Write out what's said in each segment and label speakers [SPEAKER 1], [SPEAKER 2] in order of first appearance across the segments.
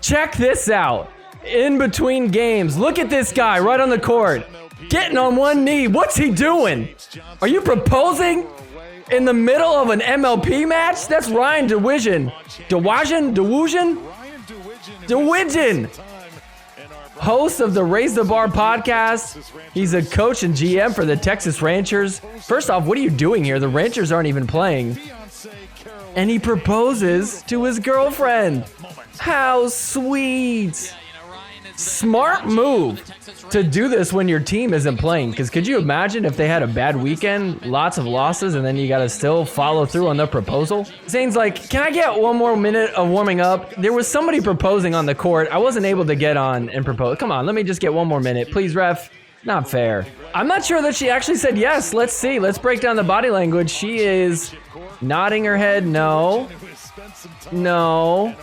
[SPEAKER 1] Check this out. In between games, look at this guy right on the court. Getting on one knee. What's he doing? Are you proposing in the middle of an MLP match? That's Ryan Dawidjan. Dawidjan. Host of the Raise the Bar podcast. He's a coach and GM for the Texas Rangers. First off, what are you doing here? The Rangers aren't even playing. And he proposes to his girlfriend. How sweet. Smart move to do this when your team isn't playing. Because could you imagine if they had a bad weekend, lots of losses, and then you got to still follow through on the proposal? Zane's like, can I get one more minute of warming up? There was somebody proposing on the court. I wasn't able to get on and propose. Come on, let me just get one more minute. Please, ref. Not fair. I'm not sure that she actually said yes. Let's see. Let's break down the body language. She is nodding her head. No. No.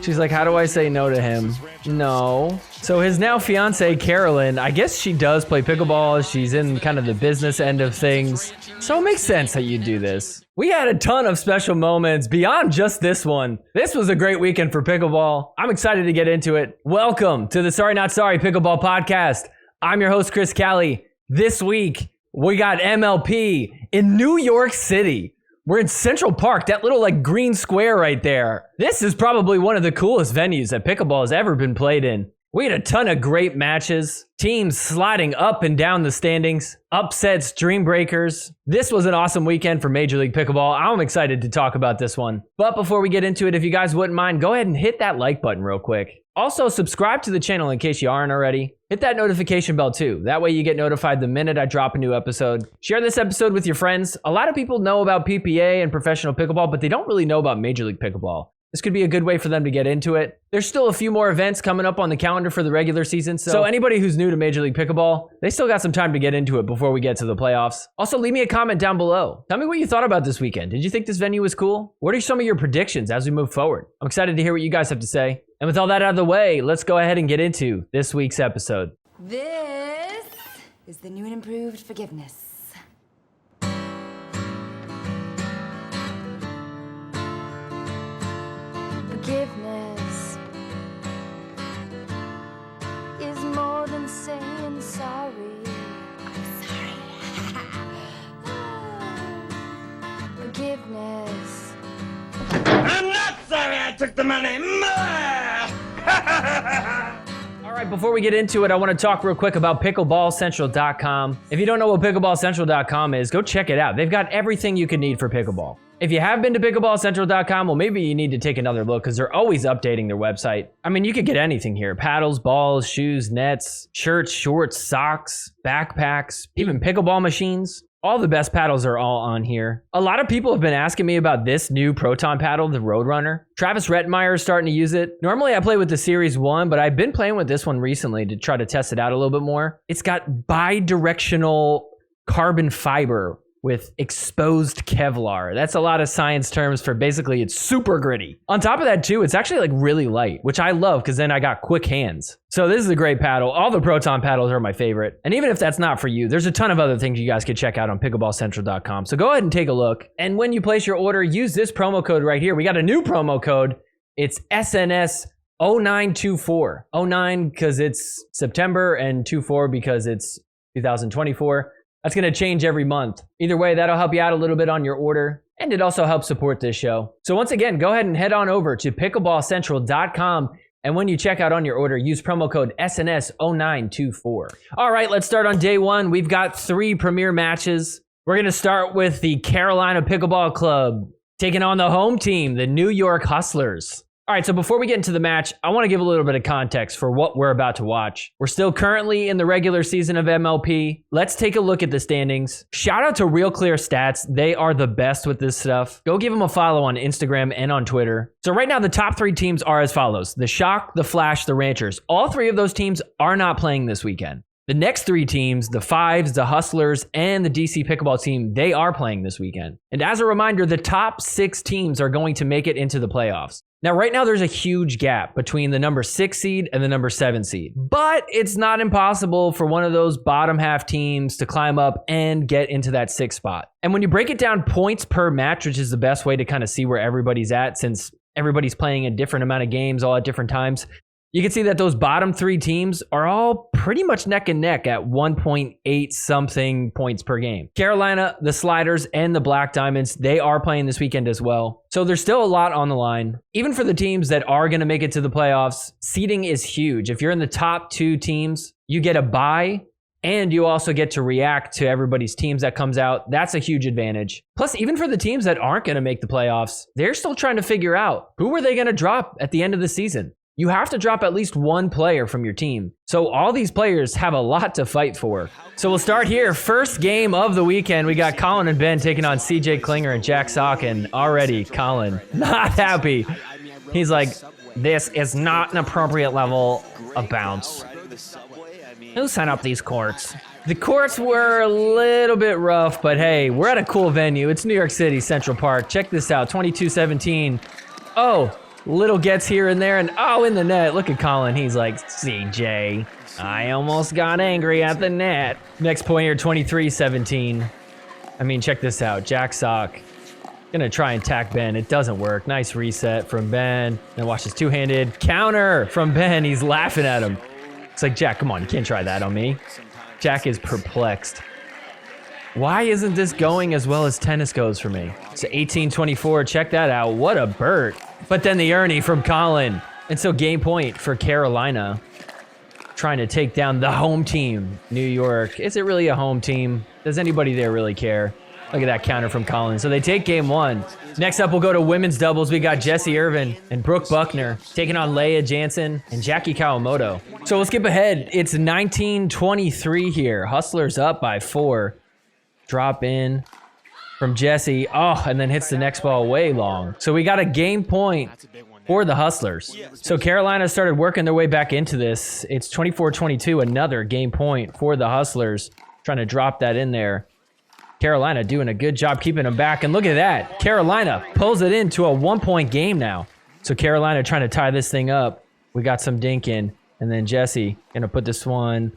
[SPEAKER 1] She's like, how do I say no to him? No. So his now fiance, Carolyn, I guess she does play pickleball. She's in kind of the business end of things. So it makes sense that you do this. We had a ton of special moments beyond just this one. This was a great weekend for pickleball. I'm excited to get into it. Welcome to the Sorry Not Sorry Pickleball Podcast. I'm your host, Chris Cali. This week, we got MLP in New York City. We're in Central Park, that little like green square right there. This is probably one of the coolest venues that pickleball has ever been played in. We had a ton of great matches, teams sliding up and down the standings, upsets, dream breakers. This was an awesome weekend for Major League Pickleball. I'm excited to talk about this one. But before we get into it, if you guys wouldn't mind, go ahead and hit that like button real quick. Also, subscribe to the channel in case you aren't already. Hit that notification bell too. That way you get notified the minute I drop a new episode. Share this episode with your friends. A lot of people know about PPA and professional pickleball, but they don't really know about Major League Pickleball. This could be a good way for them to get into it. There's still a few more events coming up on the calendar for the regular season, so anybody who's new to Major League Pickleball, they still got some time to get into it before we get to the playoffs. Also, leave me a comment down below. Tell me what you thought about this weekend. Did you think this venue was cool? What are some of your predictions as we move forward? I'm excited to hear what you guys have to say. And with all that out of the way, let's go ahead and get into this week's episode.
[SPEAKER 2] This is the new and improved forgiveness. Forgiveness is more than saying sorry. I'm sorry. Forgiveness.
[SPEAKER 3] I'm not sorry I took the money.
[SPEAKER 1] All right, before we get into it, I want to talk real quick about pickleballcentral.com. If you don't know what pickleballcentral.com is, go check it out. They've got everything you could need for pickleball. If you have been to pickleballcentral.com, well, maybe you need to take another look because they're always updating their website. I mean, you could get anything here. Paddles, balls, shoes, nets, shirts, shorts, socks, backpacks, even pickleball machines. All the best paddles are all on here. A lot of people have been asking me about this new Proton paddle, the Roadrunner. Travis Rettenmeyer is starting to use it. Normally I play with the Series 1, but I've been playing with this one recently to try to test it out a little bit more. It's got bi-directional carbon fiber with exposed Kevlar. That's a lot of science terms for basically it's super gritty. On top of that too, it's actually like really light, which I love because then I got quick hands. So this is a great paddle. All the Proton paddles are my favorite. And even if that's not for you, there's a ton of other things you guys could check out on pickleballcentral.com. So go ahead and take a look. And when you place your order, use this promo code right here. We got a new promo code. It's SNS 0924. 09 because it's September and 24 because it's 2024. That's going to change every month. Either way, that'll help you out a little bit on your order, and it also helps support this show. So once again, go ahead and head on over to pickleballcentral.com, and when you check out on your order, use promo code SNS0924. All right, let's start on day one. We've got 3 premier matches. We're going to start with the Carolina Pickleball Club taking on the home team, the New York Hustlers. All right, so before we get into the match, I want to give a little bit of context for what we're about to watch. We're still currently in the regular season of MLP. Let's take a look at the standings. Shout out to Real Clear Stats. They are the best with this stuff. Go give them a follow on Instagram and on Twitter. So right now, the top 3 teams are as follows. The Shock, the Flash, the Ranchers. All 3 of those teams are not playing this weekend. The next 3 teams, the Fives, the Hustlers, and the DC Pickleball team, they are playing this weekend. And as a reminder, the top 6 teams are going to make it into the playoffs. Now, right now, there's a huge gap between the number 6 seed and the number 7 seed. But it's not impossible for one of those bottom half teams to climb up and get into that 6th spot. And when you break it down points per match, which is the best way to kind of see where everybody's at, since everybody's playing a different amount of games all at different times. You can see that those bottom 3 teams are all pretty much neck and neck at 1.8 something points per game. Carolina, the Sliders, and the Black Diamonds, they are playing this weekend as well. So there's still a lot on the line. Even for the teams that are going to make it to the playoffs, seeding is huge. If you're in the top 2 teams, you get a bye, and you also get to react to everybody's teams that comes out. That's a huge advantage. Plus, even for the teams that aren't going to make the playoffs, they're still trying to figure out who are they going to drop at the end of the season. You have to drop at least one player from your team. So all these players have a lot to fight for. So we'll start here. First game of the weekend. We got Colin and Ben taking on CJ Klinger and Jack Sock. And already Colin not happy. He's like, this is not an appropriate level of bounce. Who set up these courts? The courts were a little bit rough, but hey, we're at a cool venue. It's New York City, Central Park. Check this out, 22-17. Oh, little gets here and there, and oh, in the net. Look at Colin. He's like, CJ, I almost got angry at the net. Next point here, 23-17. I mean, check this out. Jack Sock gonna try and tack Ben. It doesn't work. Nice reset from Ben. Then watch this two-handed counter from Ben. He's laughing at him. It's like, Jack, come on. You can't try that on me. Jack is perplexed. Why isn't this going as well as tennis goes for me? It's 18-24. Check that out. What a Burt. But then the Ernie from Colin. And so game point for Carolina. Trying to take down the home team, New York. Is it really a home team? Does anybody there really care? Look at that counter from Colin. So they take game 1. Next up, we'll go to women's doubles. We got Jessie Irvin and Brooke Buckner taking on Leigh Jansen and Jackie Kawamoto. So we'll skip ahead. It's 19-23 here. Hustlers up by 4. Drop in from Jessie. Oh, and then hits the next ball way long. So we got a game point for the Hustlers. So Carolina started working their way back into this. It's 24-22, another game point for the Hustlers. Trying to drop that in there. Carolina doing a good job keeping them back. And look at that. Carolina pulls it into a 1-point game now. So Carolina trying to tie this thing up. We got some dinking. And then Jessie going to put this one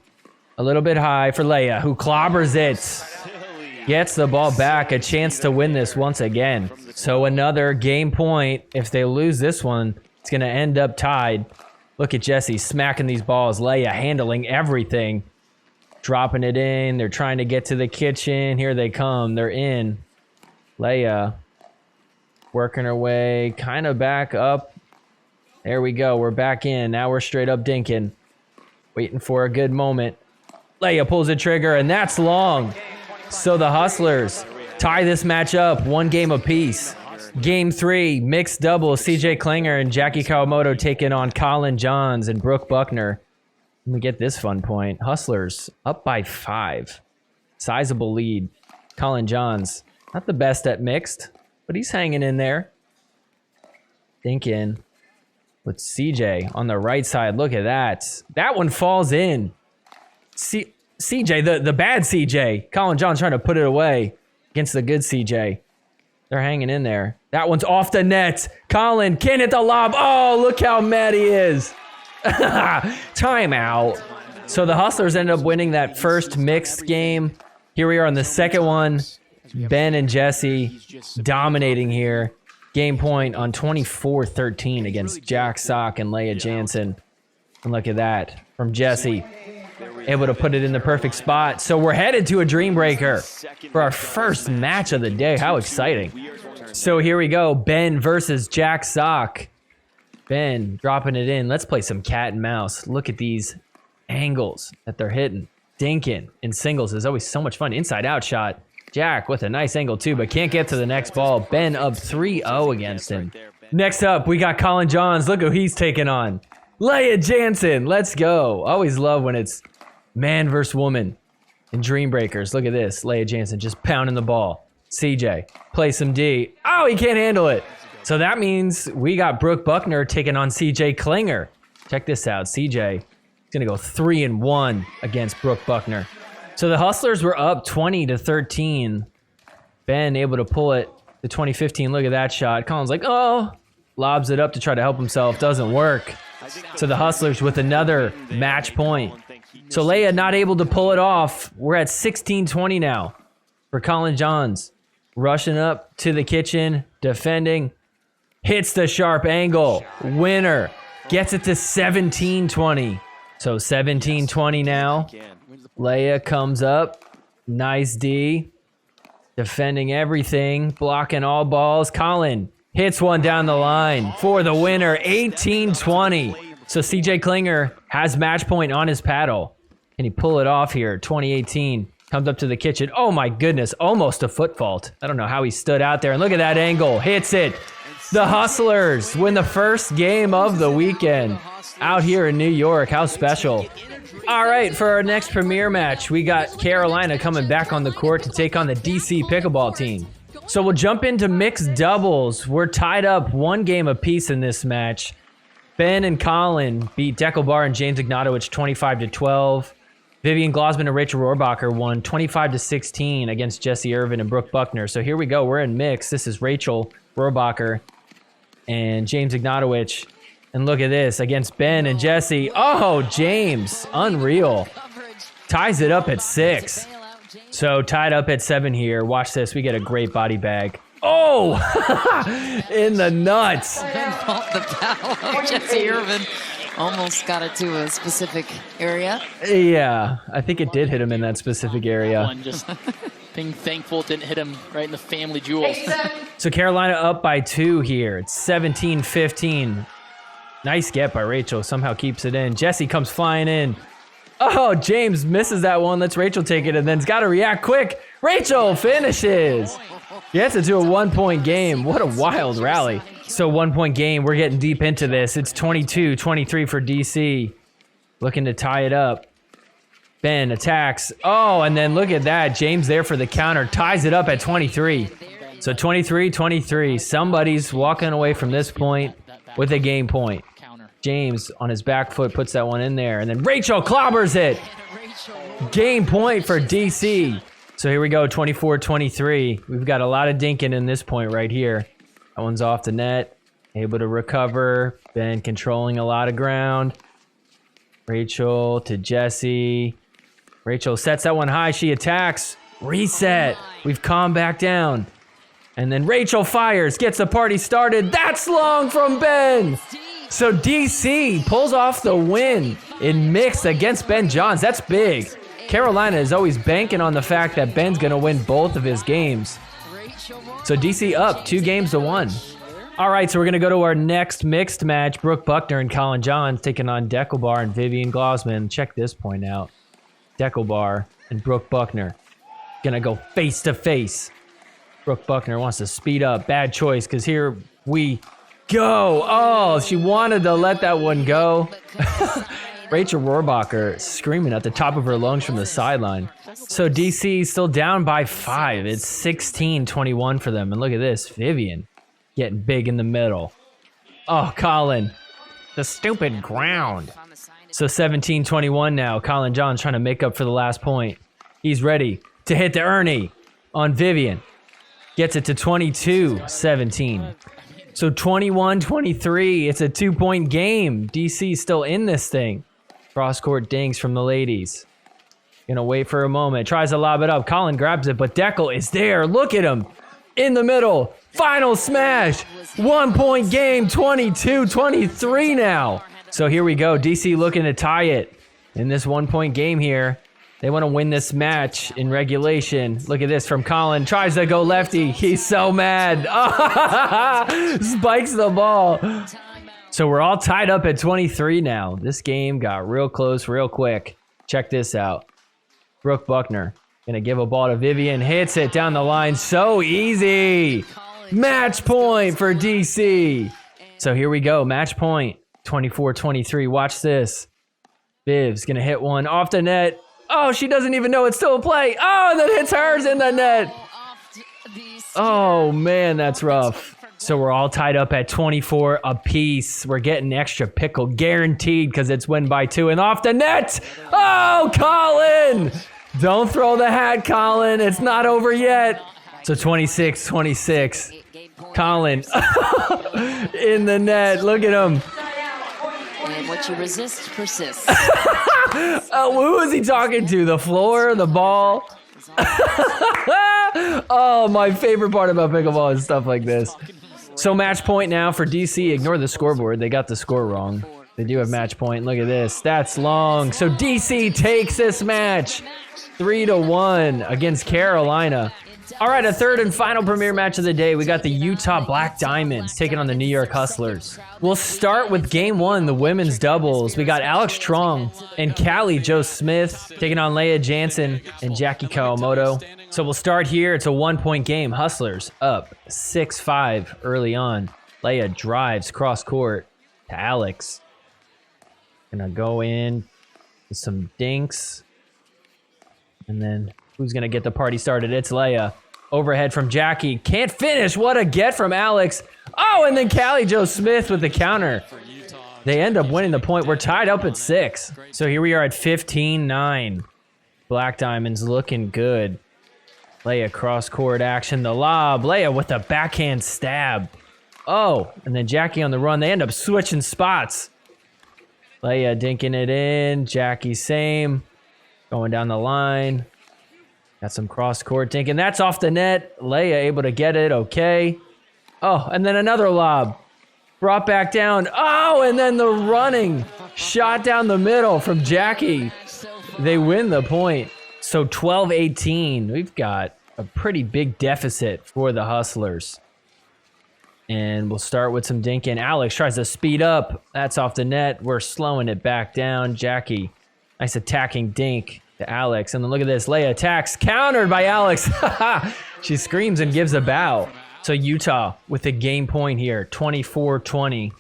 [SPEAKER 1] a little bit high for Leia, who clobbers it. Gets the ball back, a chance to win this once again. So another game point. If they lose this one, it's going to end up tied. Look at Jessie smacking these balls. Leia handling everything. Dropping it in. They're trying to get to the kitchen. Here they come. They're in. Leia working her way kind of back up. There we go. We're back in. Now we're straight up dinking. Waiting for a good moment. Leia pulls the trigger, and that's long. So the Hustlers tie this match up 1 game apiece. Game 3, mixed doubles. CJ Klinger and Jackie Kawamoto taking on Colin Johns and Brooke Buckner. Let me get this fun point. Hustlers up by 5. Sizable lead. Colin Johns, not the best at mixed, but he's hanging in there. Thinking with CJ on the right side. Look at that. That one falls in. CJ, the bad CJ. Colin Johns trying to put it away against the good CJ. They're hanging in there. That one's off the net. Colin can't hit the lob. Oh, look how mad he is. Timeout. So the Hustlers end up winning that first mixed game. Here we are on the second one. Ben and Jessie dominating here. Game point on 24-13 against Jack Sock and Leia Jansen. And look at that from Jessie. Able to put it in the perfect spot. So we're headed to a Dream Breaker for our first match of the day. How exciting. So here we go. Ben versus Jack Sock. Ben dropping it in. Let's play some cat and mouse. Look at these angles that they're hitting. Dinkin in singles is always so much fun. Inside out shot. Jack with a nice angle too, but can't get to the next ball. Ben up 3-0 against him. Next up, we got Colin Johns. Look who he's taking on. Leia Jansen. Let's go. Always love when it's man versus woman in Dream Breakers. Look at this. Leia Jansen just pounding the ball. CJ, play some D. Oh, he can't handle it. So that means we got Brooke Buckner taking on CJ Klinger. Check this out. CJ is going to go 3-1 against Brooke Buckner. So the Hustlers were up 20-13. Ben able to pull it to 2015. Look at that shot. Colin's like, oh, lobs it up to try to help himself. Doesn't work. So the Hustlers with another match point. So Leia not able to pull it off. We're at 16-20 now for Colin Johns. Rushing up to the kitchen, defending. hits the sharp angle. Winner gets it to 17-20. So 17-20 now. Leigh comes up. Nice D. Defending everything. Blocking all balls. Colin hits one down the line for the winner. 18-20. So CJ Klinger has match point on his paddle. Can he pull it off here? 2018. Comes up to the kitchen. Oh my goodness. Almost a foot fault. I don't know how he stood out there. And look at that angle. Hits it. The Hustlers win the first game of the weekend out here in New York. How special. All right, for our next premiere match, we got Carolina coming back on the court to take on the DC Pickleball team. So we'll jump into mixed doubles. We're tied up 1 game apiece in this match. Ben and Colin beat Pickleball and James Ignatowich 25-12. Vivian Glossman and Rachel Rohrbacher won 25-16 against Jessie Irvin and Brooke Buckner. So here we go. We're in mix. This is Rachel Rohrbacher and James Ignatowich. And look at this against Ben and Jessie. Oh, James, unreal. Ties it up at 6. So tied up at 7 here. Watch this. We get a great body bag. Oh, in the nuts.
[SPEAKER 4] Ben bumped the paddle of Jessie Irvin. Almost got it to a specific area.
[SPEAKER 1] Yeah, I think it did hit him in that specific area.
[SPEAKER 5] One just being thankful it didn't hit him right in the family jewels.
[SPEAKER 1] So Carolina up by 2 here. It's 17-15. Nice get by Rachel. Somehow keeps it in. Jessie comes flying in. Oh, James misses that one. Lets Rachel take it and then's got to react quick. Rachel finishes. Gets it to a 1-point game. What a wild rally. So 1-point game. We're getting deep into this. It's 22-23 for DC. Looking to tie it up. Ben attacks. Oh, and then look at that. James there for the counter. Ties it up at 23. So 23-23. Somebody's walking away from this point with a game point. James on his back foot puts that one in there. And then Rachel clobbers it. Game point for DC. So here we go, 24-23. We've got a lot of dinking in this point right here. That one's off the net. Able to recover. Ben controlling a lot of ground. Rachel to Jessie. Rachel sets that one high. She attacks. Reset. We've calmed back down. And then Rachel fires. Gets the party started. That's long from Ben. So DC pulls off the win in mixed against Ben Johns. That's big. Carolina is always banking on the fact that Ben's going to win both of his games. So DC up 2-1. All right, so we're going to go to our next mixed match. Brooke Buckner and Colin Johns taking on Pickleball and Vivian Glossman. Check this point out. Pickleball and Brooke Buckner going to go face to face. Brooke Buckner wants to speed up. Bad choice because here we go. Oh, she wanted to let that one go. Rachel Rohrbacher screaming at the top of her lungs from the sideline. So DC still down by 5. It's 16-21 for them. And look at this. Vivian getting big in the middle. Oh, Colin. The stupid ground. So 17-21 now. Colin Johns trying to make up for the last point. He's ready to hit the Ernie on Vivian. Gets it to 22-17. So 21-23. It's a 2-point game. DC still in this thing. Cross-court dings from the ladies. Gonna wait for a moment. Tries to lob it up. Colin grabs it, but Deckel is there. Look at him. In the middle. Final smash. 1-point game. 22-23 now. So here we go. DC looking to tie it in this 1-point game here. They want to win this match in regulation. Look at this from Colin. Tries to go lefty. He's so mad. Spikes the ball. So we're all tied up at 23 now. This game got real close real quick. Check this out. Brooke Buckner going to give a ball to Vivian. Hits it down the line. So easy. Match point for DC. So here we go. Match point. 24-23. Watch this. Viv's going to hit one off the net. Oh, she doesn't even know it's still a play. Oh, and then hits hers in the net. Oh, man, that's rough. So we're all tied up at 24 apiece. We're getting extra pickle guaranteed because it's win by 2. And off the net. Oh, Colin. Don't throw the hat, Colin. It's not over yet. So 26-26. Colin in the net. Look at him.
[SPEAKER 4] And what you resist persists.
[SPEAKER 1] Who is he talking to? The floor? The ball? Oh, my favorite part about pickleball is stuff like this. So match point now for DC. Ignore the scoreboard. They got the score wrong. They do have match point. Look at this. That's long. So DC takes this match 3-1 against Carolina. All right, a third and final premier match of the day. We got the Utah Black Diamonds taking on the New York Hustlers. We'll start with game one, the women's doubles. We got Alex Strong and Callie Jo Smith taking on Leigh Jansen and Jackie Kawamoto. So we'll start here. It's a 1-point game. Hustlers up 6-5 early on. Leigh drives cross court to Alex. Gonna go in with some dinks. And then who's gonna get the party started? It's Leigh. Overhead from Jackie. Can't finish. What a get from Alex. Oh, and then Callie Jo Smith with the counter. They end up winning the point. We're tied up at 6. So here we are at 15-9. Black Diamonds looking good. Leigh cross court action. The lob. Leigh with a backhand stab. Oh, and then Jackie on the run. They end up switching spots. Leigh dinking it in. Jackie same. Going down the line. Got some cross-court dinking. That's off the net. Leigh able to get it. Okay. Oh, and then another lob. Brought back down. Oh, and then the running shot down the middle from Jackie. They win the point. So 12-18. We've got a pretty big deficit for the Hustlers. And we'll start with some dinking. Alex tries to speed up. That's off the net. We're slowing it back down. Jackie, nice attacking dink to Alex. And then look at this. Leigh attacks. Countered by Alex. She screams and gives a bow. So Utah with a game point here. 24-20.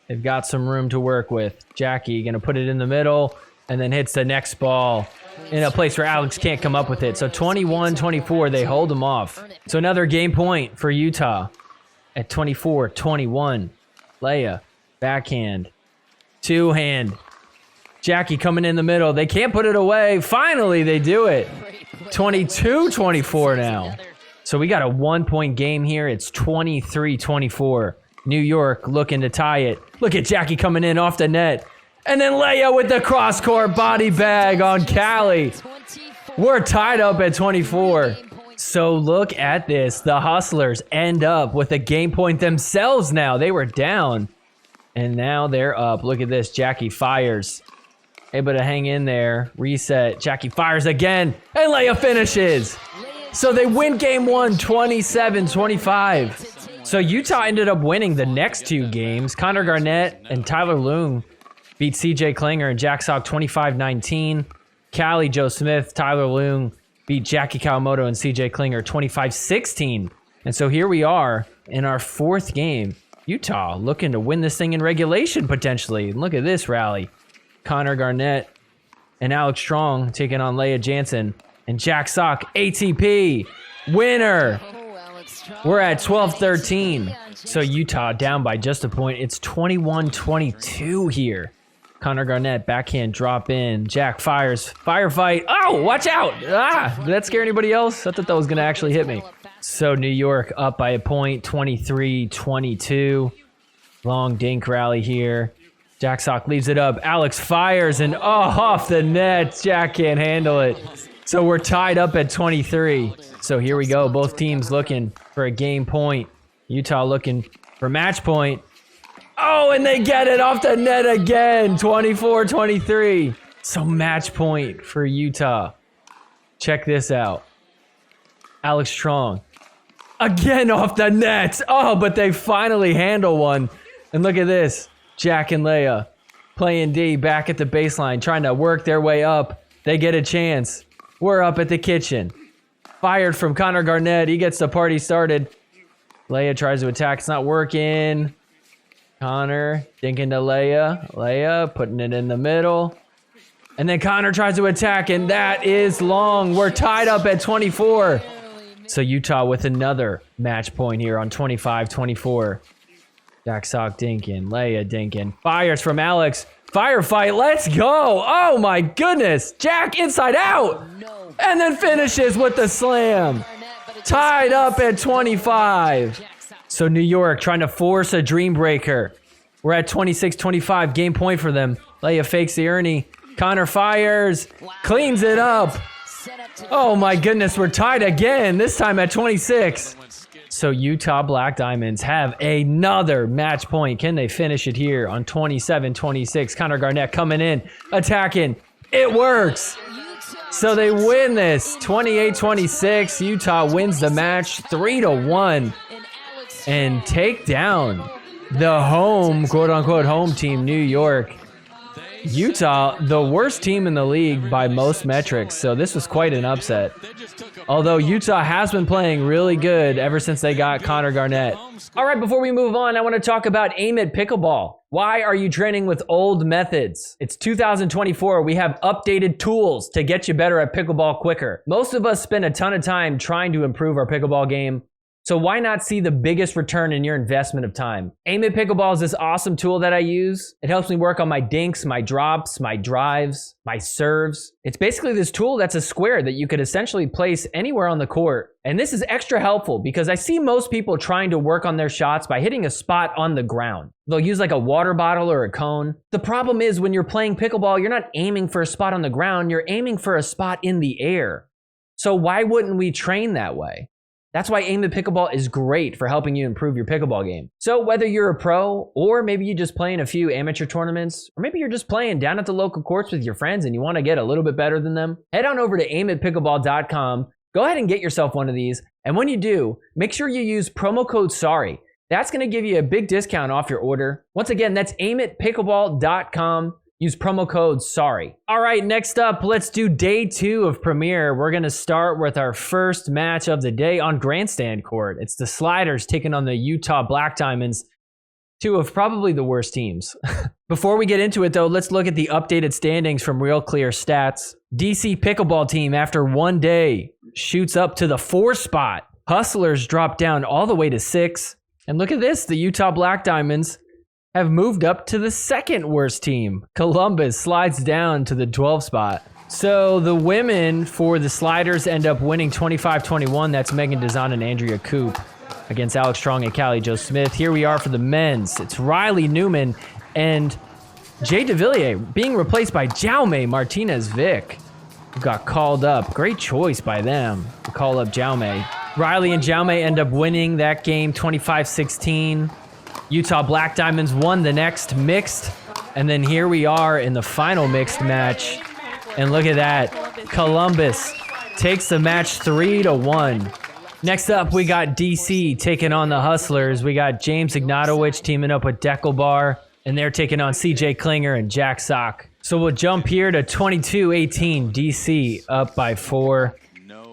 [SPEAKER 1] They've got some room to work with. Jackie going to put it in the middle and then hits the next ball in a place where Alex can't come up with it. So 21-24. They hold them off. So another game point for Utah at 24-21. Leigh, backhand. Two-hand. Jackie coming in the middle. They can't put it away. Finally, they do it. 22-24 now. So we got a 1-point game here. It's 23-24. New York looking to tie it. Look at Jackie coming in off the net. And then Leigh with the cross-court body bag on Callie. We're tied up at 24. So look at this. The Hustlers end up with a game point themselves now. They were down. And now they're up. Look at this. Jackie fires. Able to hang in there. Reset. Jackie fires again. And Leigh finishes. So they win game one, 27-25. So Utah ended up winning the next two games. Connor Garnett and Tyler Loong beat CJ Klinger and Jack Sock 25-19. Callie Jo Smith, Tyler Loong beat Jackie Kawamoto and CJ Klinger 25-16. And so here we are in our fourth game. Utah looking to win this thing in regulation potentially. And look at this rally. Connor Garnett and Alex Strong taking on Leigh Jansen and Jack Sock. ATP winner. We're at 12-13. So Utah down by just a point. It's 21-22 here. Connor Garnett backhand drop in. Jack fires. Firefight. Oh, watch out. Did that scare anybody else? I thought that was going to actually hit me. So New York up by a point. 23-22. Long dink rally here. Jack Sock leaves it up. Alex fires and off the net. Jack can't handle it. So we're tied up at 23. So here we go. Both teams looking for a game point. Utah looking for match point. Oh, and they get it off the net again. 24-23. So match point for Utah. Check this out. Alex Strong. Again off the net. Oh, but they finally handle one. And look at this. Jack and Leigh playing D back at the baseline, trying to work their way up. They get a chance. We're up at the kitchen. Fired from Connor Garnett. He gets the party started. Leigh tries to attack. It's not working. Connor dinking to Leigh. Leigh putting it in the middle. And then Connor tries to attack, and that is long. We're tied up at 24. So Utah with another match point here on 25-24. Jack Sock dinking. Leigh dinking. Fires from Alex. Firefight. Let's go. Oh, my goodness. Jack inside out. And then finishes with the slam. Tied up at 25. So New York trying to force a dream breaker. We're at 26-25. Game point for them. Leigh fakes the Ernie. Connor fires. Cleans it up. Oh, my goodness. We're tied again. This time at 26. So Utah Black Diamonds have another match point. Can they finish it here on 27-26? Connor Garnett coming in, attacking. It works. So they win this 28-26. Utah wins the match 3-1 and take down the home, quote unquote, home team, New York. Utah, the worst team in the league by most metrics, so this was quite an upset. Although Utah has been playing really good ever since they got Connor Garnett. All right, before we move on, I want to talk about Aim It Pickleball. Why are you training with old methods? It's 2024. We have updated tools to get you better at pickleball quicker. Most of us spend a ton of time trying to improve our pickleball game. So why not see the biggest return in your investment of time? Aim It Pickleball is this awesome tool that I use. It helps me work on my dinks, my drops, my drives, my serves. It's basically this tool that's a square that you could essentially place anywhere on the court. And this is extra helpful because I see most people trying to work on their shots by hitting a spot on the ground. They'll use like a water bottle or a cone. The problem is when you're playing pickleball, you're not aiming for a spot on the ground, you're aiming for a spot in the air. So why wouldn't we train that way? That's why Aim It Pickleball is great for helping you improve your pickleball game. So whether you're a pro, or maybe you just play in a few amateur tournaments, or maybe you're just playing down at the local courts with your friends and you want to get a little bit better than them, head on over to aimitpickleball.com, go ahead and get yourself one of these, and when you do, make sure you use promo code SORRY. That's going to give you a big discount off your order. Once again, that's aimitpickleball.com. Use promo code SORRY. All right, next up, let's do day 2 of Premier. We're going to start with our first match of the day on Grandstand Court. It's the Sliders taking on the Utah Black Diamonds, 2 of probably the worst teams. Before we get into it, though, let's look at the updated standings from Real Clear Stats. DC Pickleball team, after one day, shoots up to the 4 spot. Hustlers drop down all the way to 6. And look at this, the Utah Black Diamonds have moved up to the 2nd worst team. Columbus slides down to the 12th spot. So the women for the Sliders end up winning 25-21. That's Megan Dazan and Andrea Koop against Alex Strong and Callie Jo Smith. Here we are for the men's. It's Riley Newman and Jay DeVilliers being replaced by Jaume Martinez-Vic, who got called up. Great choice by them to call up Jaume. Riley and Jaume end up winning that game 25-16. Utah Black Diamonds won the next mixed. And then here we are in the final mixed match. And look at that. Columbus takes the match 3-1. Next up, we got DC taking on the Hustlers. We got James Ignatowich teaming up with Deckelbar. And they're taking on CJ Klinger and Jack Sock. So we'll jump here to 22-18. DC up by 4.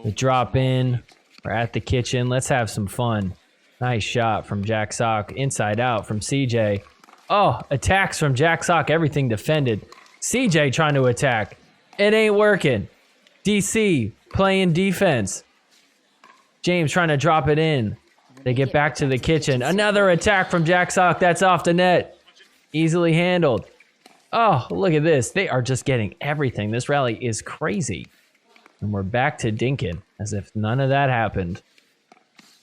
[SPEAKER 1] The drop in. We're at the kitchen. Let's have some fun. Nice shot from Jack Sock. Inside out from CJ. Oh, attacks from Jack Sock. Everything defended. CJ trying to attack. It ain't working. DC playing defense. James trying to drop it in. They get back to the kitchen. Another attack from Jack Sock. That's off the net. Easily handled. Oh, look at this. They are just getting everything. This rally is crazy. And we're back to Dinkin as if none of that happened.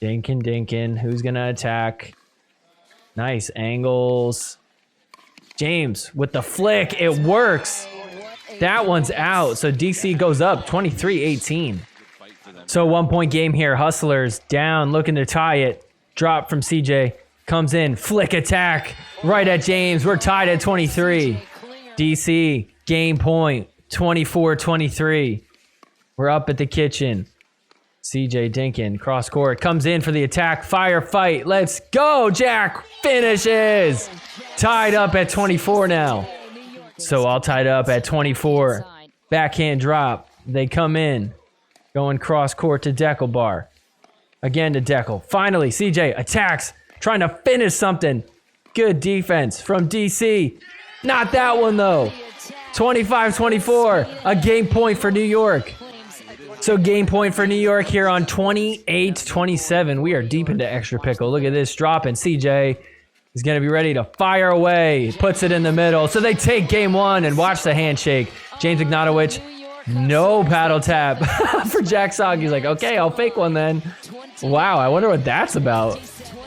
[SPEAKER 1] Dinkin. Who's going to attack? Nice angles. James with the flick. It works. That one's out. So DC goes up 23-18. So 1-point game here. Hustlers down, looking to tie it. Drop from CJ. Comes in. Flick attack. Right at James. We're tied at 23. DC, game point. 24-23. We're up at the kitchen. CJ Dinkin, cross court, comes in for the attack, fire fight. Let's go, Jack finishes. Tied up at 24 now. So all tied up at 24. Backhand drop. They come in, going cross court to Deckelbar. Again to Deckel. Finally, CJ attacks, trying to finish something. Good defense from DC. Not that one though. 25-24, a game point for New York. So game point for New York here on 28-27. We are deep into extra pickle. Look at this drop, and CJ is going to be ready to fire away. Puts it in the middle. So they take game 1 and watch the handshake. James Ignatowich, no paddle tap for Jack Sock. He's like, okay, I'll fake one then. Wow, I wonder what that's about.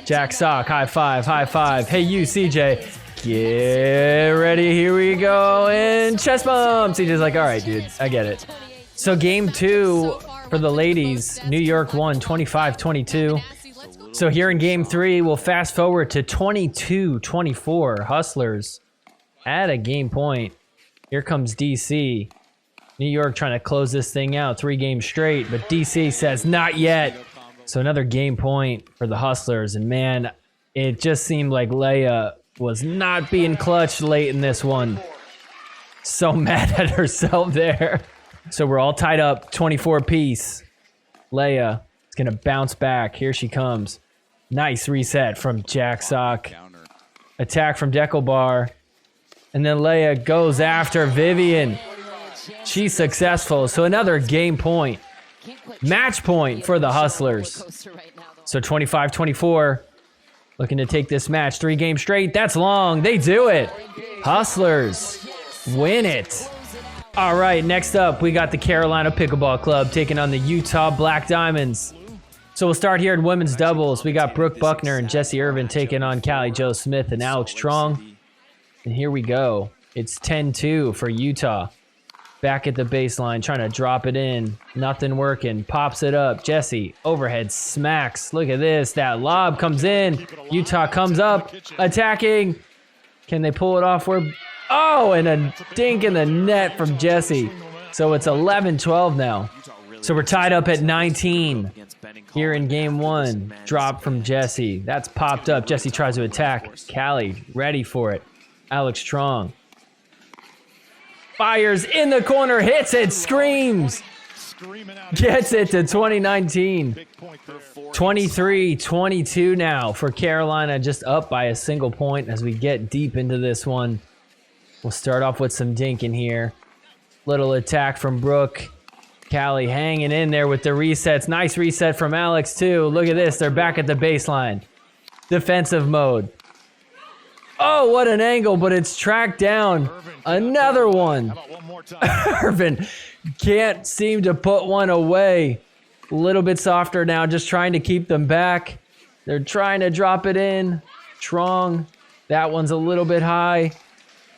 [SPEAKER 1] Jack Sock, high five, high five. Hey, you, CJ. Get ready, here we go. And chest bump. CJ's like, all right, dude, I get it. So game 2 for the ladies, New York won 25-22. So here in game 3, we'll fast forward to 22-24. Hustlers at a game point. Here comes DC. New York trying to close this thing out 3 games straight, but DC says not yet. So another game point for the Hustlers. And man, it just seemed like Leigh was not being clutch late in this one. So mad at herself there. So we're all tied up, 24 apiece. Leigh is going to bounce back. Here she comes. Nice reset from Jack Sock. Attack from Pickleball. And then Leigh goes after Vivian. She's successful. So another game point. Match point for the Hustlers. So 25-24. Looking to take this match 3 games straight. That's long. They do it. Hustlers win it. All right, next up, we got the Carolina Pickleball Club taking on the Utah Black Diamonds. So we'll start here in women's doubles. We got Brooke Buckner and Jessie Irvin taking on Callie Jo Smith and Alex Trong. And here we go. It's 10-2 for Utah. Back at the baseline, trying to drop it in. Nothing working. Pops it up. Jessie, overhead smacks. Look at this. That lob comes in. Utah comes up, attacking. Can they pull it off? Oh, and a dink in the net from Jessie. So it's 11-12 now. So we're tied up at 19 here in game 1. Drop from Jessie. That's popped up. Jessie tries to attack. Callie ready for it. Alex Trong fires in the corner, hits it, screams. Gets it to 2019. 23-22 now for Carolina, just up by a single point as we get deep into this one. We'll start off with some dinking here. Little attack from Brooke. Callie hanging in there with the resets. Nice reset from Alex, too. Look at this. They're back at the baseline. Defensive mode. Oh, what an angle, but it's tracked down. Another one. Irvin can't seem to put one away. A little bit softer now, just trying to keep them back. They're trying to drop it in. Trong. That one's a little bit high.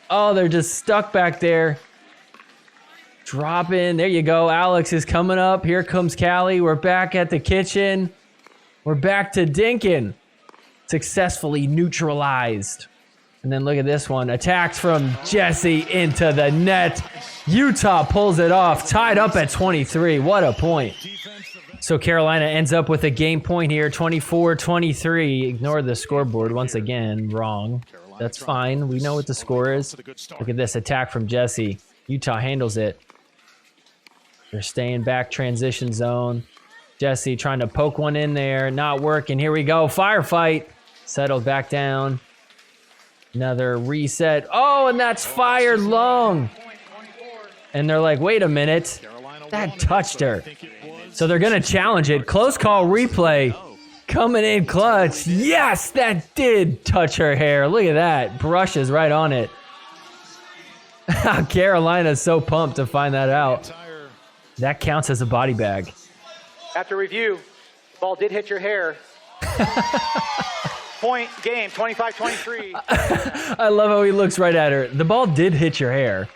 [SPEAKER 1] Oh, they're just stuck back there. Drop in. There you go. Alex is coming up. Here comes Callie. We're back at the kitchen. We're back to dinking. Successfully neutralized. And then look at this one. Attacked from Jessie into the net. Utah pulls it off. Tied up at 23. What a point. So Carolina ends up with a game point here. 24-23. Ignore the scoreboard once again. Wrong. That's fine. We know what the score is. Look at this attack from Jessie. Utah handles it. They're staying back, transition zone. Jessie trying to poke one in there. Not working. Here we go. Firefight. Settled back down. Another reset. Oh, and that's fired long. And they're like, wait a minute. That touched her. So they're going to challenge it. Close call replay. Coming in clutch. Yes, that did touch her hair. Look at that. Brushes right on it. Carolina's so pumped to find that out. That counts as a body bag.
[SPEAKER 6] After review, the ball did hit your hair. Point game, 25-23.
[SPEAKER 1] I love how he looks right at her. The ball did hit your hair.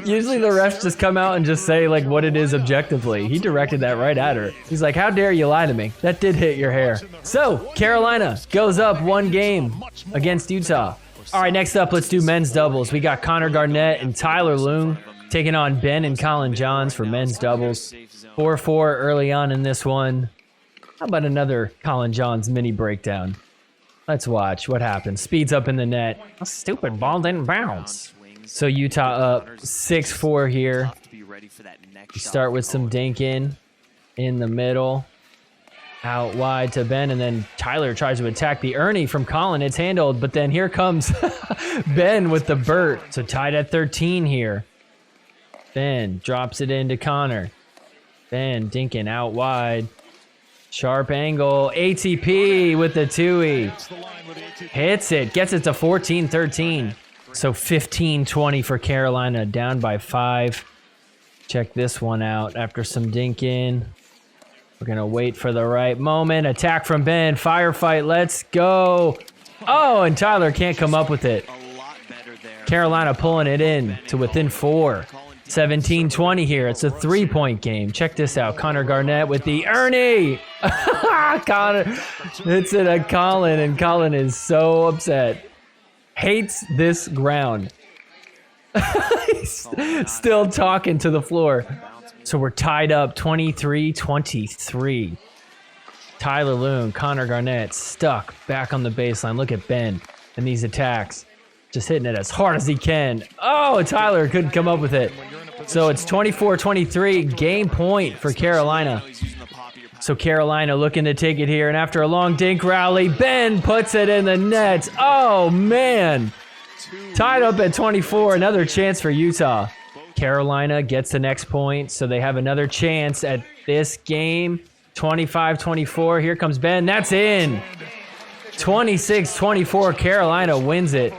[SPEAKER 1] Usually the refs just come out and just say like what it is objectively. He directed that right at her. He's like, how dare you lie to me? That did hit your hair. So Carolina goes up 1 game against Utah. All right, next up, let's do men's doubles. We got Connor Garnett and Tyler Loong taking on Ben and Colin Johns for men's doubles. 4-4 early on in this one. How about another Colin Johns mini breakdown? Let's watch what happens. Speeds up in the net. A stupid ball didn't bounce. So Utah up 6-4 here. You start with some dinking in the middle. Out wide to Ben, and then Tyler tries to attack the Ernie from Colin. It's handled, but then here comes Ben with the Burt. So tied at 13 here. Ben drops it into Connor. Ben dinking out wide. Sharp angle. ATP with the 2E. Hits it. Gets it to 14-13. So 15-20 for Carolina. Down by 5. Check this one out after some dinking. We're going to wait for the right moment. Attack from Ben. Firefight. Let's go. Oh, and Tyler can't come up with it. Carolina pulling it in to within 4. 17-20 here. It's a 3-point game. Check this out. Connor Garnett with the Ernie. Connor hits it at Colin, and Colin is so upset. Hates this ground. He's still talking to the floor. So we're tied up 23-23. Tyler Loon, Connor Garnett stuck back on the baseline. Look at Ben and these attacks. Just hitting it as hard as he can. Oh, Tyler couldn't come up with it. So it's 24-23, game point for Carolina. So Carolina looking to take it here, and after a long dink rally, Ben puts it in the net. Oh, man. Tied up at 24, another chance for Utah. Carolina gets the next point, so they have another chance at this game. 25-24, here comes Ben. That's in. 26-24, Carolina wins it.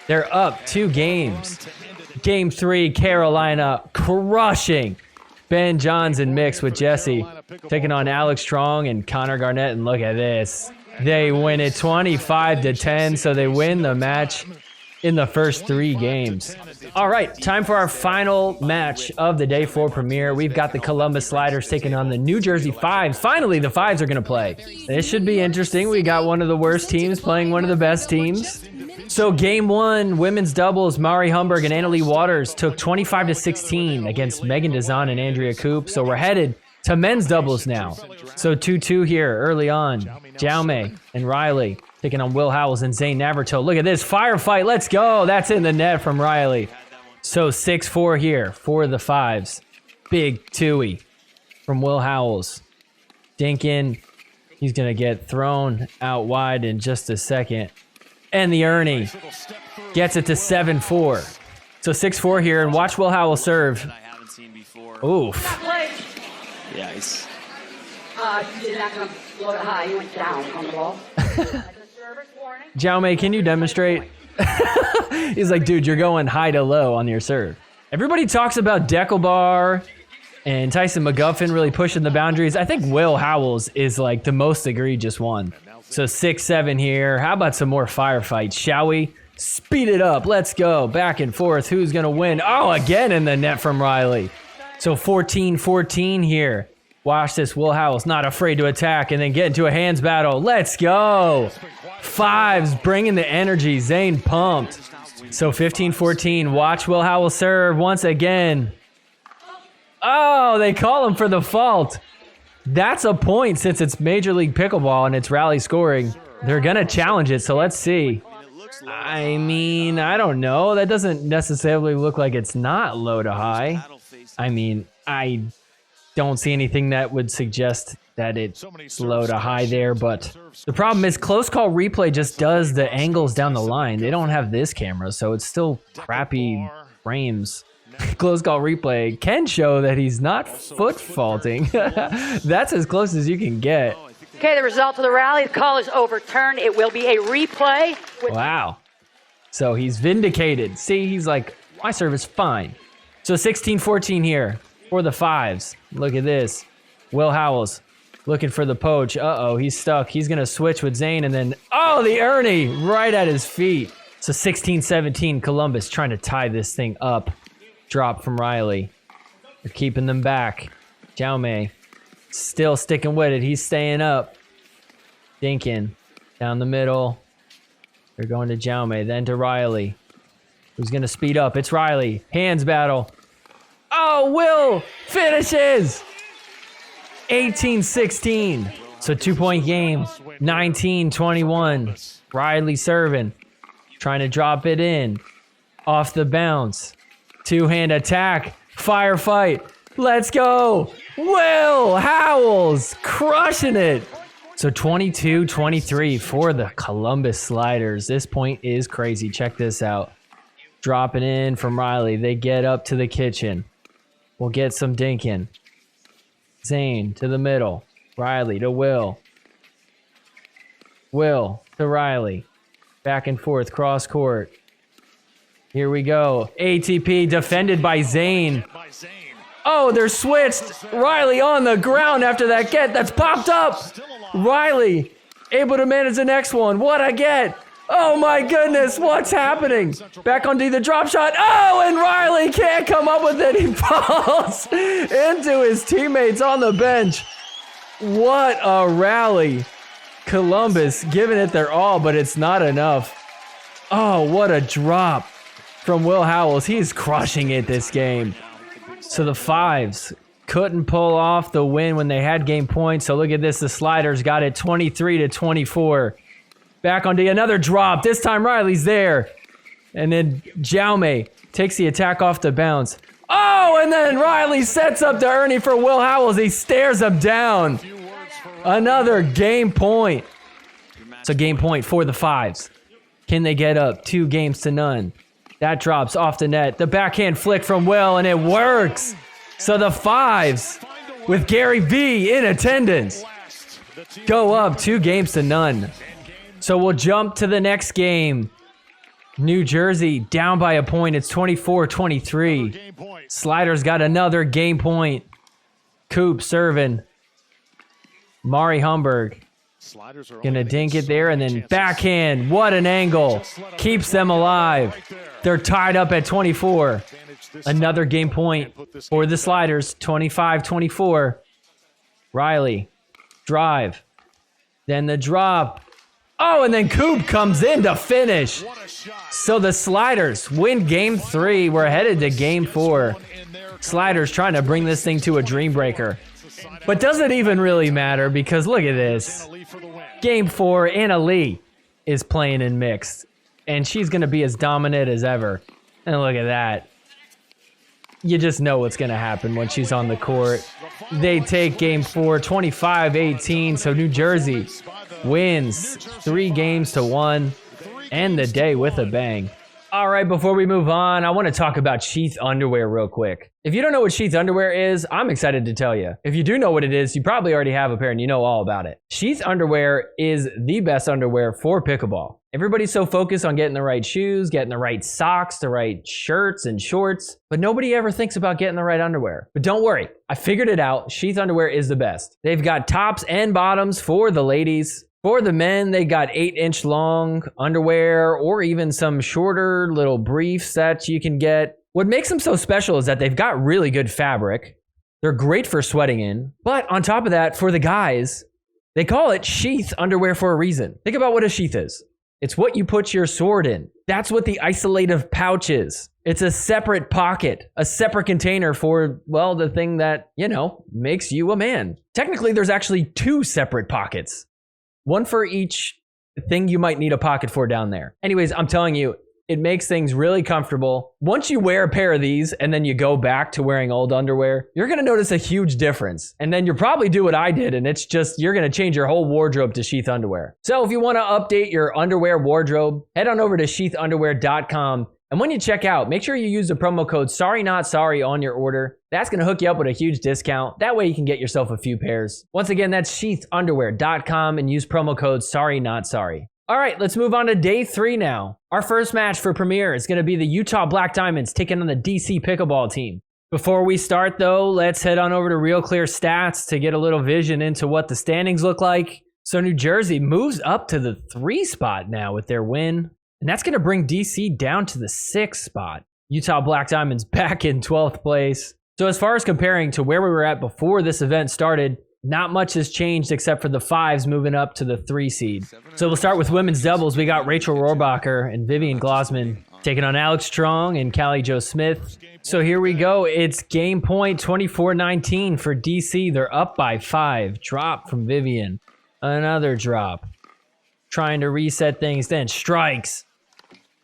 [SPEAKER 1] They're up 2 games. Game 3, Carolina crushing Ben Johns and mix with Jesse, taking on Alex Strong and Connor Garnett. And look at this. They win it 25-10, so they win the match in the first 3 games. All right, time for our final match of the Day 4 premiere. We've got the Columbus Sliders taking on the New Jersey Fives. Finally, the Fives are going to play. This should be interesting. We got one of the worst teams playing one of the best teams. So game 1, women's doubles, Mari Humberg and Annalie Waters took 25-16 against Megan Dazan and Andrea Coop. So we're headed to men's doubles now. So 2-2 here early on. Jaume and Riley taking on Will Howells and Zane Navarto. Look at this firefight. Let's go. That's in the net from Riley. So 6-4 here for the Fives. Big Tui from Will Howells. Dinkin, he's going to get thrown out wide in just a second. And the Ernie gets it to 7-4. So 6-4 here, and watch Will Howell serve. Oof.
[SPEAKER 7] Yes.
[SPEAKER 8] You did not come low to high. You went down on the ball.
[SPEAKER 1] Jaume, can you demonstrate? He's like, dude, you're going high to low on your serve. Everybody talks about Deckelbar and Tyson McGuffin really pushing the boundaries. I think Will Howells is like the most egregious one. So 6-7 here. How about some more firefights, shall we? Speed it up. Let's go. Back and forth. Who's going to win? Oh, again in the net from Riley. So 14-14 here. Watch this. Will Howells not afraid to attack and then get into a hands battle. Let's go. Fives bringing the energy. Zane pumped. So 15-14. Watch Will Howell serve once again. Oh, they call him for the fault. That's a point since it's Major League Pickleball and it's rally scoring. They're going to challenge it, so let's see. I mean, I don't know. That doesn't necessarily look like it's not low to high. I mean, I don't see anything that would suggest that it's low to high there, but the problem is close call replay just does the angles down the line. They don't have this camera, so it's still crappy frames. Close call replay can show that he's not foot faulting. That's as close as you can get.
[SPEAKER 8] Okay, the result of the rally, the call is overturned. It will be a replay.
[SPEAKER 1] Wow. So he's vindicated. See, he's like, my serve is fine. So 16-14 here for the Fives. Look at this. Will Howells looking for the poach. Uh-oh, he's stuck. He's going to switch with Zane and then, oh, the Ernie right at his feet. So 16-17, Columbus trying to tie this thing up. Drop from Riley. They're keeping them back. Jaume still sticking with it. He's staying up. Dinkin down the middle. They're going to Jaume, then to Riley. Who's going to speed up? It's Riley. Hands battle. Oh, Will finishes! 18-16. So 2-point game. 19-21. Riley serving. Trying to drop it in. Off the bounce. Two-hand attack. Firefight. Let's go. Will Howells crushing it. So 22-23 for the Columbus Sliders. This point is crazy. Check this out. Dropping in from Riley. They get up to the kitchen. We'll get some dinking. Zane to the middle. Riley to Will. Will to Riley. Back and forth, cross court. Here we go. ATP defended by Zane. Oh, they're switched. Riley on the ground after that get. That's popped up. Riley able to manage the next one. What a get. Oh my goodness, what's happening? Back on D, the drop shot. Oh, and Riley can't come up with it. He falls into his teammates on the bench. What a rally. Columbus giving it their all, but it's not enough. Oh, what a drop from Will Howells. He's crushing it this game. So the Fives couldn't pull off the win when they had game points. So look at this. The Sliders got it 23-24. Back on D, another drop. This time Riley's there. And then Jaume takes the attack off the bounce. Oh, and then Riley sets up to Ernie for Will Howells. He stares him down. Another game point. It's a game point for the Fives. Can they get up 2-0? That drops off the net. The backhand flick from Will, and it works. So the Fives, with Gary V in attendance, go up 2-0. So we'll jump to the next game. New Jersey down by a point. It's 24-23. Sliders got another game point. Coop serving. Mari Humberg gonna dink it there, and then backhand. What an angle. Keeps them alive. They're tied up at 24. Another game point for the Sliders. 25-24. Riley. Drive. Then the drop. Oh, and then Coop comes in to finish. So the Sliders win game 3. We're headed to game 4. Sliders trying to bring this thing to a dream breaker. But does it even really matter? Because look at this. Game 4, Anna Leigh is playing in mixed. And she's going to be as dominant as ever. And look at that. You just know what's going to happen when she's on the court. They take game 4, 25-18. So New Jersey wins 3-1. End the day with a bang. All right, before we move on, I want to talk about Sheath underwear real quick. If you don't know what Sheath underwear is, I'm excited to tell you. If you do know what it is, you probably already have a pair and you know all about it. Sheath underwear is the best underwear for pickleball. Everybody's so focused on getting the right shoes, getting the right socks, the right shirts and shorts, but nobody ever thinks about getting the right underwear. But don't worry, I figured it out. Sheath underwear is the best. They've got tops and bottoms for the ladies. For the men, they got 8-inch long underwear or even some shorter little briefs that you can get. What makes them so special is that they've got really good fabric. They're great for sweating in. But on top of that, for the guys, they call it sheath underwear for a reason. Think about what a sheath is. It's what you put your sword in. That's what the isolative pouch is. It's a separate pocket, a separate container for, well, the thing that, you know, makes you a man. Technically, there's actually 2 separate pockets. One for each thing you might need a pocket for down there. Anyways, I'm telling you, it makes things really comfortable. Once you wear a pair of these and then you go back to wearing old underwear, you're gonna notice a huge difference. And then you'll probably do what I did, and it's just, you're gonna change your whole wardrobe to sheath underwear. So if you wanna update your underwear wardrobe, head on over to sheathunderwear.com. And when you check out, make sure you use the promo code SORRYNOTSORRY on your order. That's going to hook you up with a huge discount. That way you can get yourself a few pairs. Once again, that's sheathunderwear.com and use promo code SORRYNOTSORRY. All right, let's move on to day 3 now. Our first match for Premier is going to be the Utah Black Diamonds taking on the DC Pickleball team. Before we start though, let's head on over to Real Clear Stats to get a little vision into what the standings look like. So New Jersey moves up to the 3 spot now with their win. And that's going to bring DC down to the 6th spot. Utah Black Diamonds back in 12th place. So as far as comparing to where we were at before this event started, not much has changed except for the 5s moving up to the 3 seed. So we'll start with women's doubles. We got Rachel Rohrbacher and Vivian Glossman taking on Alex Strong and Callie Jo Smith. So here we go. It's game point 24-19 for DC. They're up by 5. Drop from Vivian. Another drop. Trying to reset things, then strikes.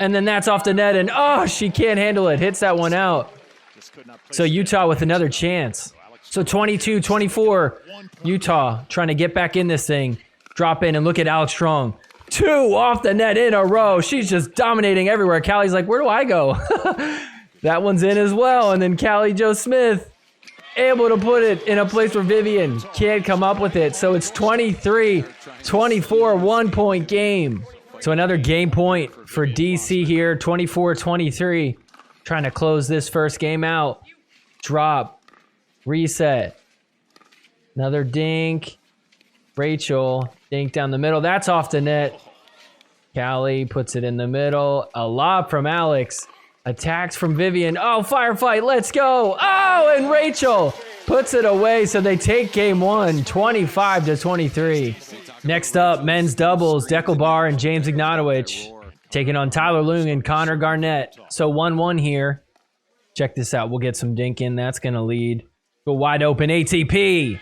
[SPEAKER 1] And then that's off the net, and oh, she can't handle it. Hits that one out. So Utah with another chance. So 22-24, Utah trying to get back in this thing. Drop in and look at Alex Strong. 2 off the net in a row. She's just dominating everywhere. Callie's like, where do I go? That one's in as well. And then Callie Jo Smith able to put it in a place where Vivian can't come up with it. So it's 23-24, 1-point game. So another game point for DC here, 24-23. Trying to close this first game out. Drop. Reset. Another dink. Rachel. Dink down the middle. That's off the net. Callie puts it in the middle. A lob from Alex. Attacks from Vivian. Oh, firefight. Let's go. Oh, and Rachel puts it away. So they take game one, 25-23. Next up, men's doubles. Deckelbar and James Ignatowich taking on Tyler Loong and Connor Garnett. So 1-1 here. Check this out. We'll get some dink in. That's going to lead. Go wide open ATP.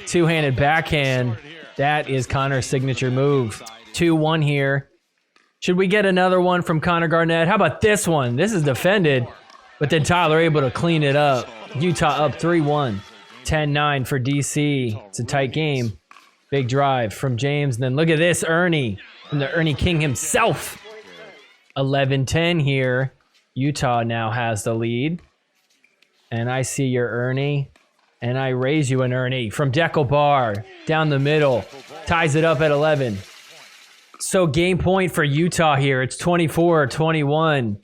[SPEAKER 1] Two-handed backhand. That is Connor's signature move. 2-1 here. Should we get another one from Connor Garnett? How about this one? This is defended, but then Tyler able to clean it up. Utah up 3-1. 10-9 for DC. It's a tight game. Big drive from James. And then look at this, Ernie. From the Ernie King himself. 11-10 here. Utah now has the lead. And I see your Ernie. And I raise you an Ernie from Deckelbar. Down the middle. Ties it up at 11. So game point for Utah here. It's 24-21.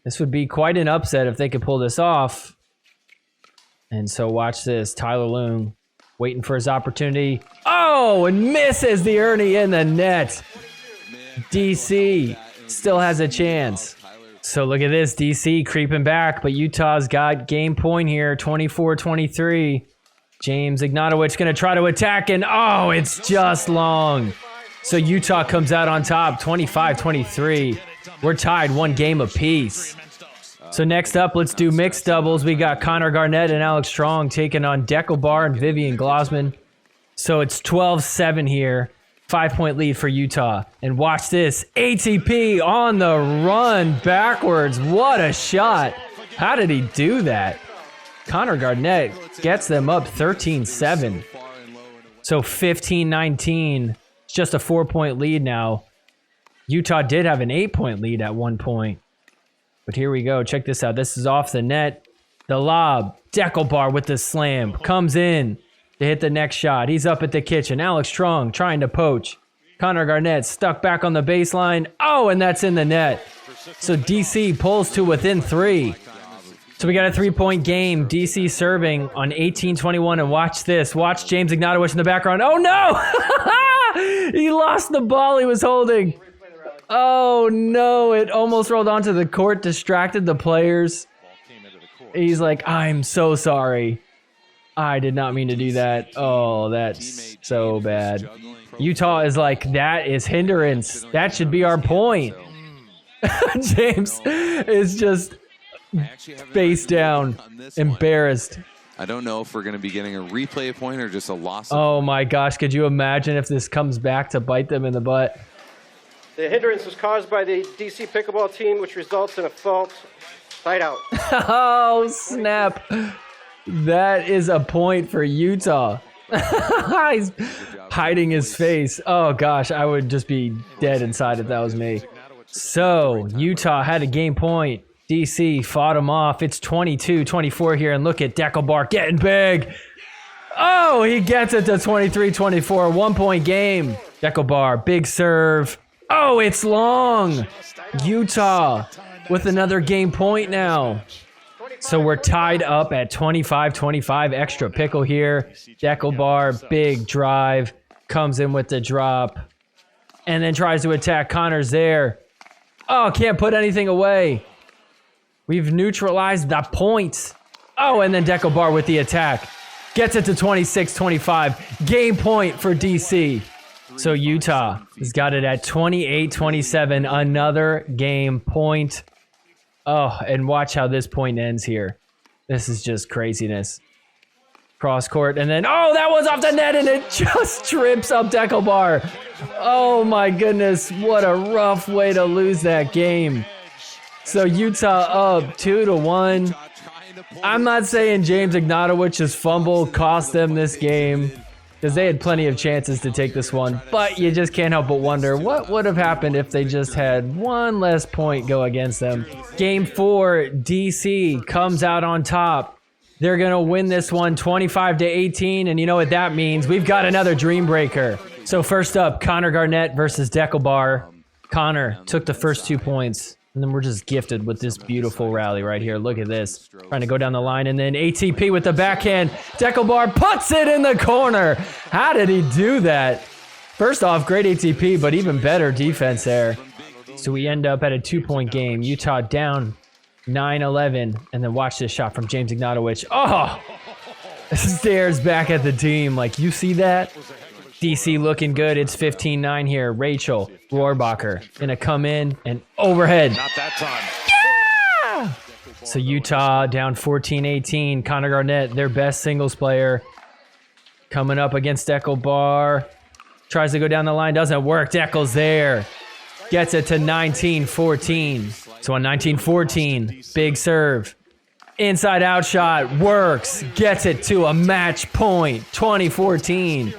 [SPEAKER 1] This would be quite an upset if they could pull this off. And so watch this. Tyler Loong waiting for his opportunity. Oh, and misses the Ernie in the net. DC still has a chance. So look at this. DC creeping back, but Utah's got game point here. 24-23. James Ignatowich going to try to attack, and oh, it's just long. So Utah comes out on top, 25-23. We're tied one game apiece. So next up, let's do mixed doubles. We got Connor Garnett and Alex Strong taking on Deckelbar and Vivian Glossman. So it's 12-7 here. 5-point lead for Utah. And watch this. ATP on the run backwards. What a shot. How did he do that? Connor Garnett gets them up 13-7. So 15-19. It's just a 4-point lead now. Utah did have an 8-point lead at one point. But here we go. Check this out. This is off the net. The lob. Deckelbar with the slam. Comes in to hit the next shot. He's up at the kitchen. Alex Strong trying to poach. Connor Garnett stuck back on the baseline. Oh, and that's in the net. So DC pulls to within 3. So we got a 3-point game. DC serving on 18-21. And watch this. Watch James Ignatowich in the background. Oh, no! He lost the ball he was holding. Oh, no. It almost rolled onto the court, distracted the players. He's like, I'm so sorry. I did not mean to do that. Oh, that's so bad. Utah is like, that is hindrance. That should be our point. James is just face down, embarrassed.
[SPEAKER 9] I don't know if we're going to be getting a replay point or just a loss.
[SPEAKER 1] Oh my gosh, could you imagine if this comes back to bite them in the butt?
[SPEAKER 6] The hindrance was caused by the DC pickleball team, which results in a fault. Side out.
[SPEAKER 1] Oh, snap. That is a point for Utah. He's hiding his face. Oh gosh, I would just be dead inside if that was me. So, Utah had a game point. DC fought him off. It's 22-24 here, and look at Deckelbar getting big. Oh, he gets it to 23-24, 1-point game. Deckelbar, big serve. Oh, it's long. Utah with another game point now. So we're tied up at 25-25. Extra pickle here. Deckelbar, big drive. Comes in with the drop. And then tries to attack. Connor's there. Oh, can't put anything away. We've neutralized the points. Oh, and then Deckelbar with the attack. Gets it to 26-25. Game point for DC. So Utah has got it at 28-27. Another game point. Oh, and watch how this point ends here. This is just craziness. Cross court, and then, oh, that was off the net, and it just trips up Deckelbar. Oh my goodness, what a rough way to lose that game. So Utah up 2-1. I'm not saying James Ignatowich's fumble cost them this game, because they had plenty of chances to take this one, but you just can't help but wonder what would have happened if they just had one less point go against them. Game 4, DC comes out on top. They're going to win this one 25-18, and you know what that means. We've got another dream breaker. So first up, Connor Garnett versus Deckelbar. Connor took the first 2 points, and then we're just gifted with this beautiful rally right here. Look at this. Trying to go down the line, and then ATP with the backhand. Deckelbar puts it in the corner. How did he do that? First off, great ATP, but even better defense there. So we end up at a 2-point game. Utah down 9-11. And then watch this shot from James Ignatowich. Oh! Stares back at the team like, you see that? DC looking good. It's 15-9 here. Rachel Rohrbacher gonna come in and overhead.
[SPEAKER 3] Not that time.
[SPEAKER 1] Yeah! So Utah down 14-18. Connor Garnett, their best singles player, coming up against Eckelbar. Tries to go down the line, doesn't work. Deckel's there. Gets it to 19-14. So on 19-14, big serve. Inside out shot, works. Gets it to a match point, 20-14.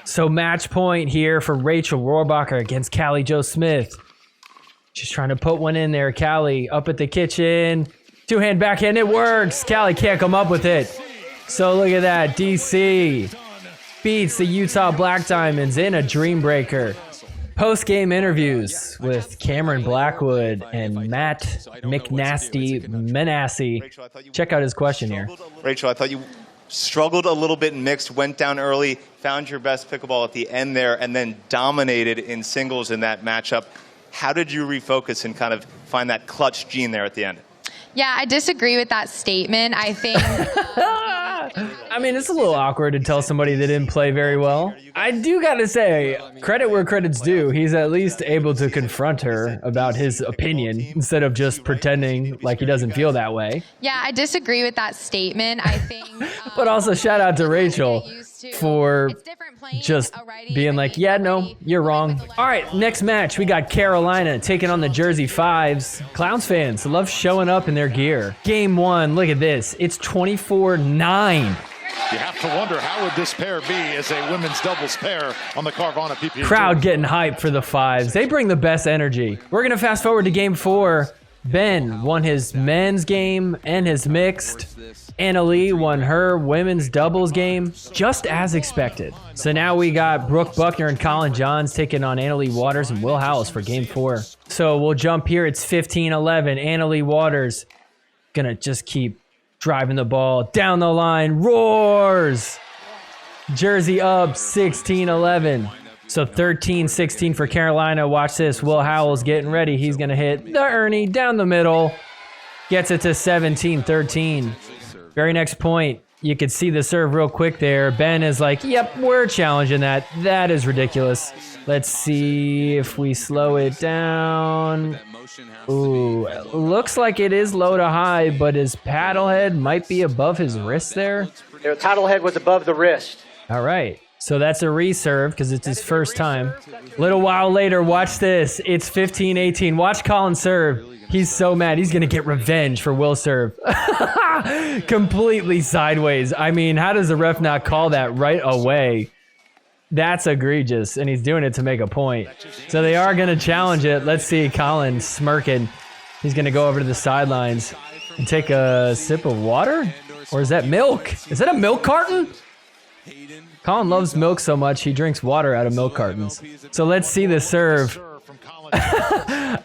[SPEAKER 1] So match point here for Rachel Rohrbacher against Callie Jo Smith. Just trying to put one in there. Callie up at the kitchen. Two-hand backhand, it works. Callie can't come up with it. So look at that, DC beats the Utah Black Diamonds in a dream breaker. Post-game interviews with Cameron Blackwood and Matt McNasty. Check out his question here.
[SPEAKER 10] Rachel, I thought you struggled a little bit in mixed, went down early, found your best pickleball at the end there, and then dominated in singles in that matchup. How did you refocus and kind of find that clutch gene there at the end?
[SPEAKER 11] Yeah, I disagree with that statement. I think...
[SPEAKER 1] I mean, it's a little awkward to tell somebody that didn't play very well. I do gotta say, credit where credit's due. He's at least able to confront her about his opinion instead of just pretending like he doesn't feel that way.
[SPEAKER 11] Yeah, I disagree with that statement. I think...
[SPEAKER 1] But also shout out to Rachel for just being like, yeah, no, you're wrong. All right, next match, we got Carolina taking on the Jersey Fives. Clowns fans love showing up in their gear. Game one, look at this. It's 24-9.
[SPEAKER 3] You have to wonder, how would this pair be as a women's doubles pair on the Carvana PPA
[SPEAKER 1] Crowd
[SPEAKER 3] Tour?
[SPEAKER 1] getting hyped for the Fives. They bring the best energy. We're going to fast forward to game four. Ben won his men's game and his mixed. Anna Leigh won her women's doubles game, just as expected. So now we got Brooke Buckner and Colin Johns taking on Anna Leigh Waters and Will Howells for game four. So we'll jump here. It's 15-11. Anna Leigh Waters gonna just keep driving the ball down the line. Roars! Jersey up 16-11. So 13-16 for Carolina. Watch this. Will Howells getting ready. He's gonna hit the Ernie down the middle. Gets it to 17-13. Very next point, you could see the serve real quick there. Ben is like, yep, we're challenging that. That is ridiculous. Let's see if we slow it down. Ooh, looks like it is low to high, but his paddle head might be above his wrist there.
[SPEAKER 6] The paddle head was above the wrist.
[SPEAKER 1] All right, so that's a reserve because it's his first time. Little while later, watch this. It's 15-18. Watch Colin serve. He's so mad. He's going to get revenge for Will serve. Completely sideways. I mean, how does the ref not call that right away? That's egregious, and he's doing it to make a point. So they are going to challenge it. Let's see Colin smirking. He's going to go over to the sidelines and take a sip of water? Or is that milk? Is that a milk carton? Colin loves milk so much, he drinks water out of milk cartons. So let's see the serve.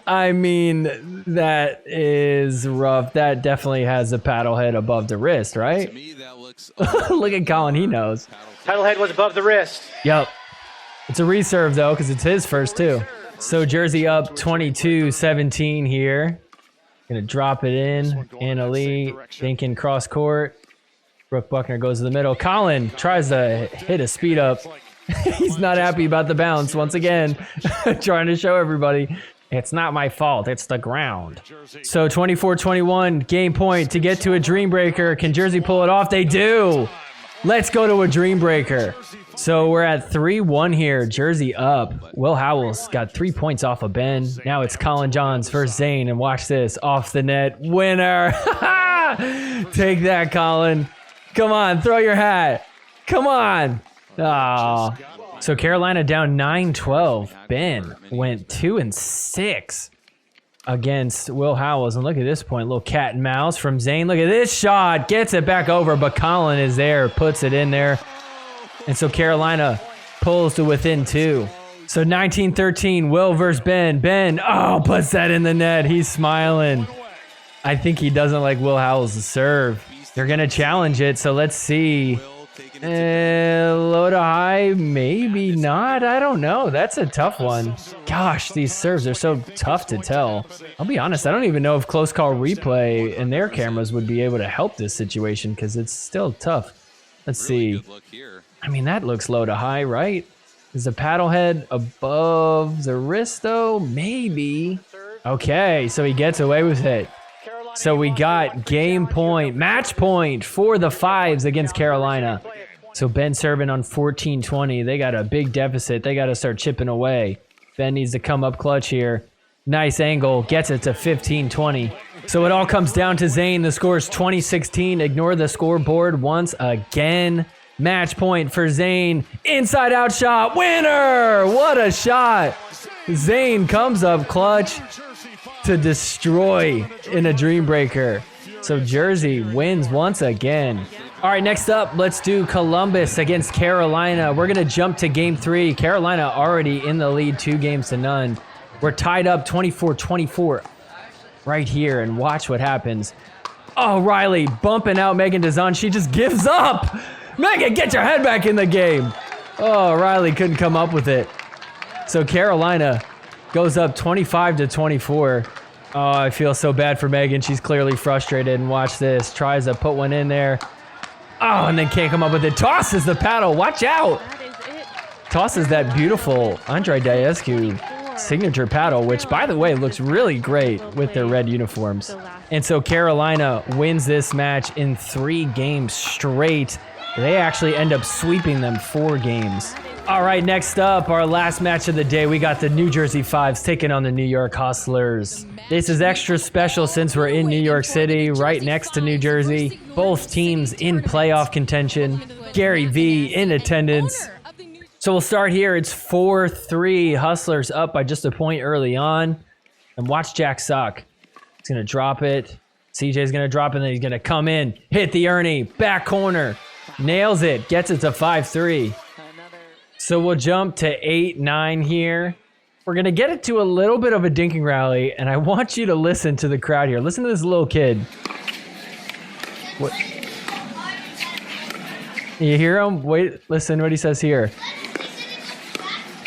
[SPEAKER 1] I mean, that is rough. That definitely has a paddle head above the wrist, right? Look at Colin, he knows.
[SPEAKER 6] Paddle head was above the wrist.
[SPEAKER 1] Yep. It's a reserve, though, because it's his first, too. So Jersey up 22-17 here. Gonna drop it in. Anna Leigh thinking cross court. Brooke Buckner goes to the middle. Colin tries to hit a speed up. He's not happy about the bounce once again. Trying to show everybody it's not my fault, it's the ground. So 24-21, game point to get to a dream breaker. Can Jersey pull it off? They do. Let's go to a dream breaker. So we're at 3-1 here. Jersey up. Will Howells got 3 points off of Ben. Now it's Colin Johns versus Zane. And watch this. Off the net. Winner. Take that, Colin. Come on. Throw your hat. Come on. Oh. So Carolina down 9-12. Ben went 2-6 against Will Howells. And look at this point. Little cat and mouse from Zane. Look at this shot. Gets it back over. But Colin is there. Puts it in there. And so Carolina pulls to within 2. So 19-13, Will versus Ben. Ben, puts that in the net. He's smiling. I think he doesn't like Will Howells to serve. They're going to challenge it, so let's see. Low to high, maybe not. I don't know. That's a tough one. Gosh, these serves are so tough to tell. I'll be honest, I don't even know if close call replay and their cameras would be able to help this situation because it's still tough. Let's see. I mean, that looks low to high, right? Is the paddle head above the wrist, though? Maybe. Okay, so he gets away with it. So we got game point, match point for the Fives against Carolina. So Ben serving on 14-20. They got a big deficit. They got to start chipping away. Ben needs to come up clutch here. Nice angle. Gets it to 15-20. So it all comes down to Zane. The score is 20-16. Ignore the scoreboard once again. Match point for Zane. Inside out shot. Winner! What a shot. Zane comes up clutch to destroy in a dream breaker. So Jersey wins once again. All right, next up, let's do Columbus against Carolina. We're going to jump to game 3. Carolina already in the lead 2-0. We're tied up 24-24 right here, and watch what happens. Oh, Riley bumping out Megan Dazan. She just gives up. Megan, get your head back in the game. Oh, Riley couldn't come up with it. So Carolina goes up 25-24. Oh, I feel so bad for Megan. She's clearly frustrated. And watch this. Tries to put one in there. Oh, and then can't come up with it. Tosses the paddle. Watch out. Tosses that beautiful Andre Diescu signature paddle, which, by the way, looks really great with their red uniforms. And so Carolina wins this match in 3 games straight. They actually end up sweeping them 4 games. All right, next up, our last match of the day, we got the New Jersey Fives taking on the New York Hustlers. This is extra special since we're in New York City, right next to New Jersey. Both teams in playoff contention. Gary V in attendance. So we'll start here. It's 4-3. Hustlers up by just a point early on. And watch Jack Sock. He's going to drop it. CJ's going to drop it, and then he's going to come in, hit the Ernie, back corner. Nails it, gets it to 5-3. So we'll jump to 8-9 here. We're going to get it to a little bit of a dinking rally, and I want you to listen to the crowd here. Listen to this little kid. What? You hear him? Wait, listen what he says here.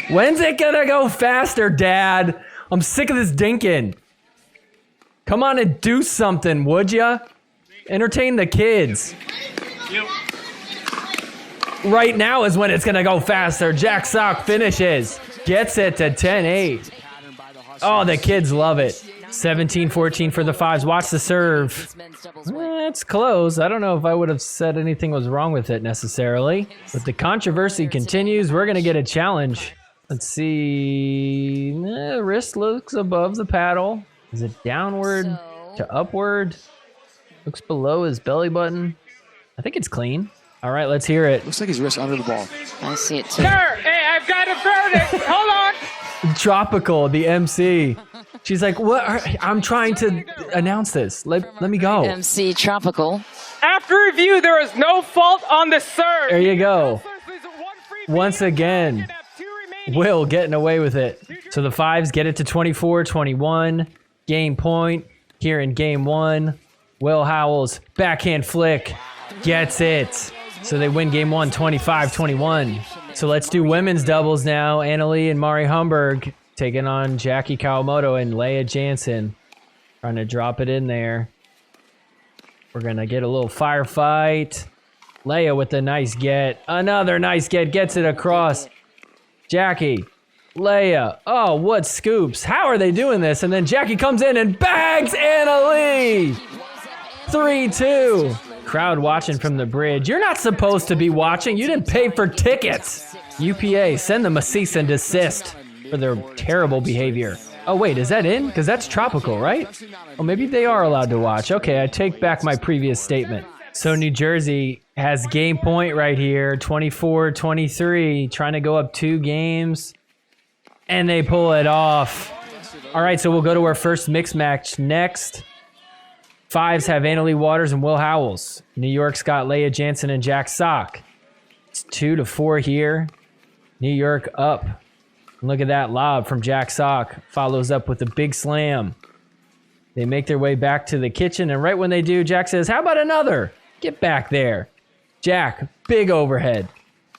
[SPEAKER 1] When's it going to go faster, Dad? I'm sick of this dinking. Come on and do something, would ya? Entertain the kids. Right now is when it's going to go faster. Jack Sock finishes. Gets it to 10-8. Oh, the kids love it. 17-14 for the Fives. Watch the serve. It's close. I don't know if I would have said anything was wrong with it necessarily. But the controversy continues. We're going to get a challenge. Let's see. Wrist looks above the paddle. Is it downward to upward? Looks below his belly button. I think it's clean. All right, let's hear it.
[SPEAKER 7] Looks like his wrist under the ball.
[SPEAKER 4] I see it too.
[SPEAKER 8] Sir, hey, I've got a verdict. Hold on.
[SPEAKER 1] Tropical, the MC. She's like, what? I'm trying to announce this. Let me go.
[SPEAKER 4] MC Tropical.
[SPEAKER 8] After review, there is no fault on the serve.
[SPEAKER 1] There you go. Once again, Will getting away with it. So the Fives get it to 24-21. Game point here in game 1. Will Howells, backhand flick, gets it. So they win game 1, 25-21. So let's do women's doubles now. Annalie and Mari Humberg taking on Jackie Kawamoto and Leigh Jansen. Trying to drop it in there. We're going to get a little firefight. Leigh with a nice get. Another nice get. Gets it across. Jackie. Leigh. Oh, what scoops. How are they doing this? And then Jackie comes in and bags Annalie. 3-2. Crowd watching from the bridge. You're not supposed to be watching. You didn't pay for tickets. UPA, send them a cease and desist for their terrible behavior. Oh, wait, is that in? Because that's tropical, right? Oh, maybe they are allowed to watch. Okay, I take back my previous statement. So New Jersey has game point right here, 24-23, trying to go up 2 games, and they pull it off. All right, so we'll go to our first mixed match next. Fives have Annalie Waters and Will Howells. New York's got Leigh Jansen and Jack Sock. It's 2-4 here. New York up. Look at that lob from Jack Sock. Follows up with a big slam. They make their way back to the kitchen, and right when they do, Jack says, how about another? Get back there. Jack, big overhead.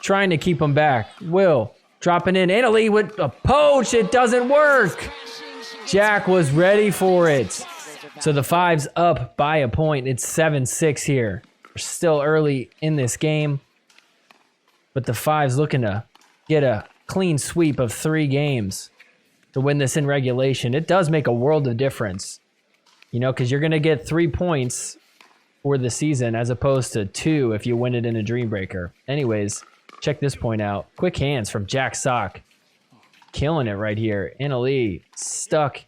[SPEAKER 1] Trying to keep him back. Will, dropping in. Leigh with a poach. It doesn't work. Jack was ready for it. So the Fives up by a point. It's 7-6 here. We're still early in this game. But the Fives looking to get a clean sweep of 3 games to win this in regulation. It does make a world of difference. You know, because you're going to get 3 points for the season as opposed to 2 if you win it in a Dream Breaker. Anyways, check this point out. Quick hands from Jack Sock. Killing it right here. Leigh stuck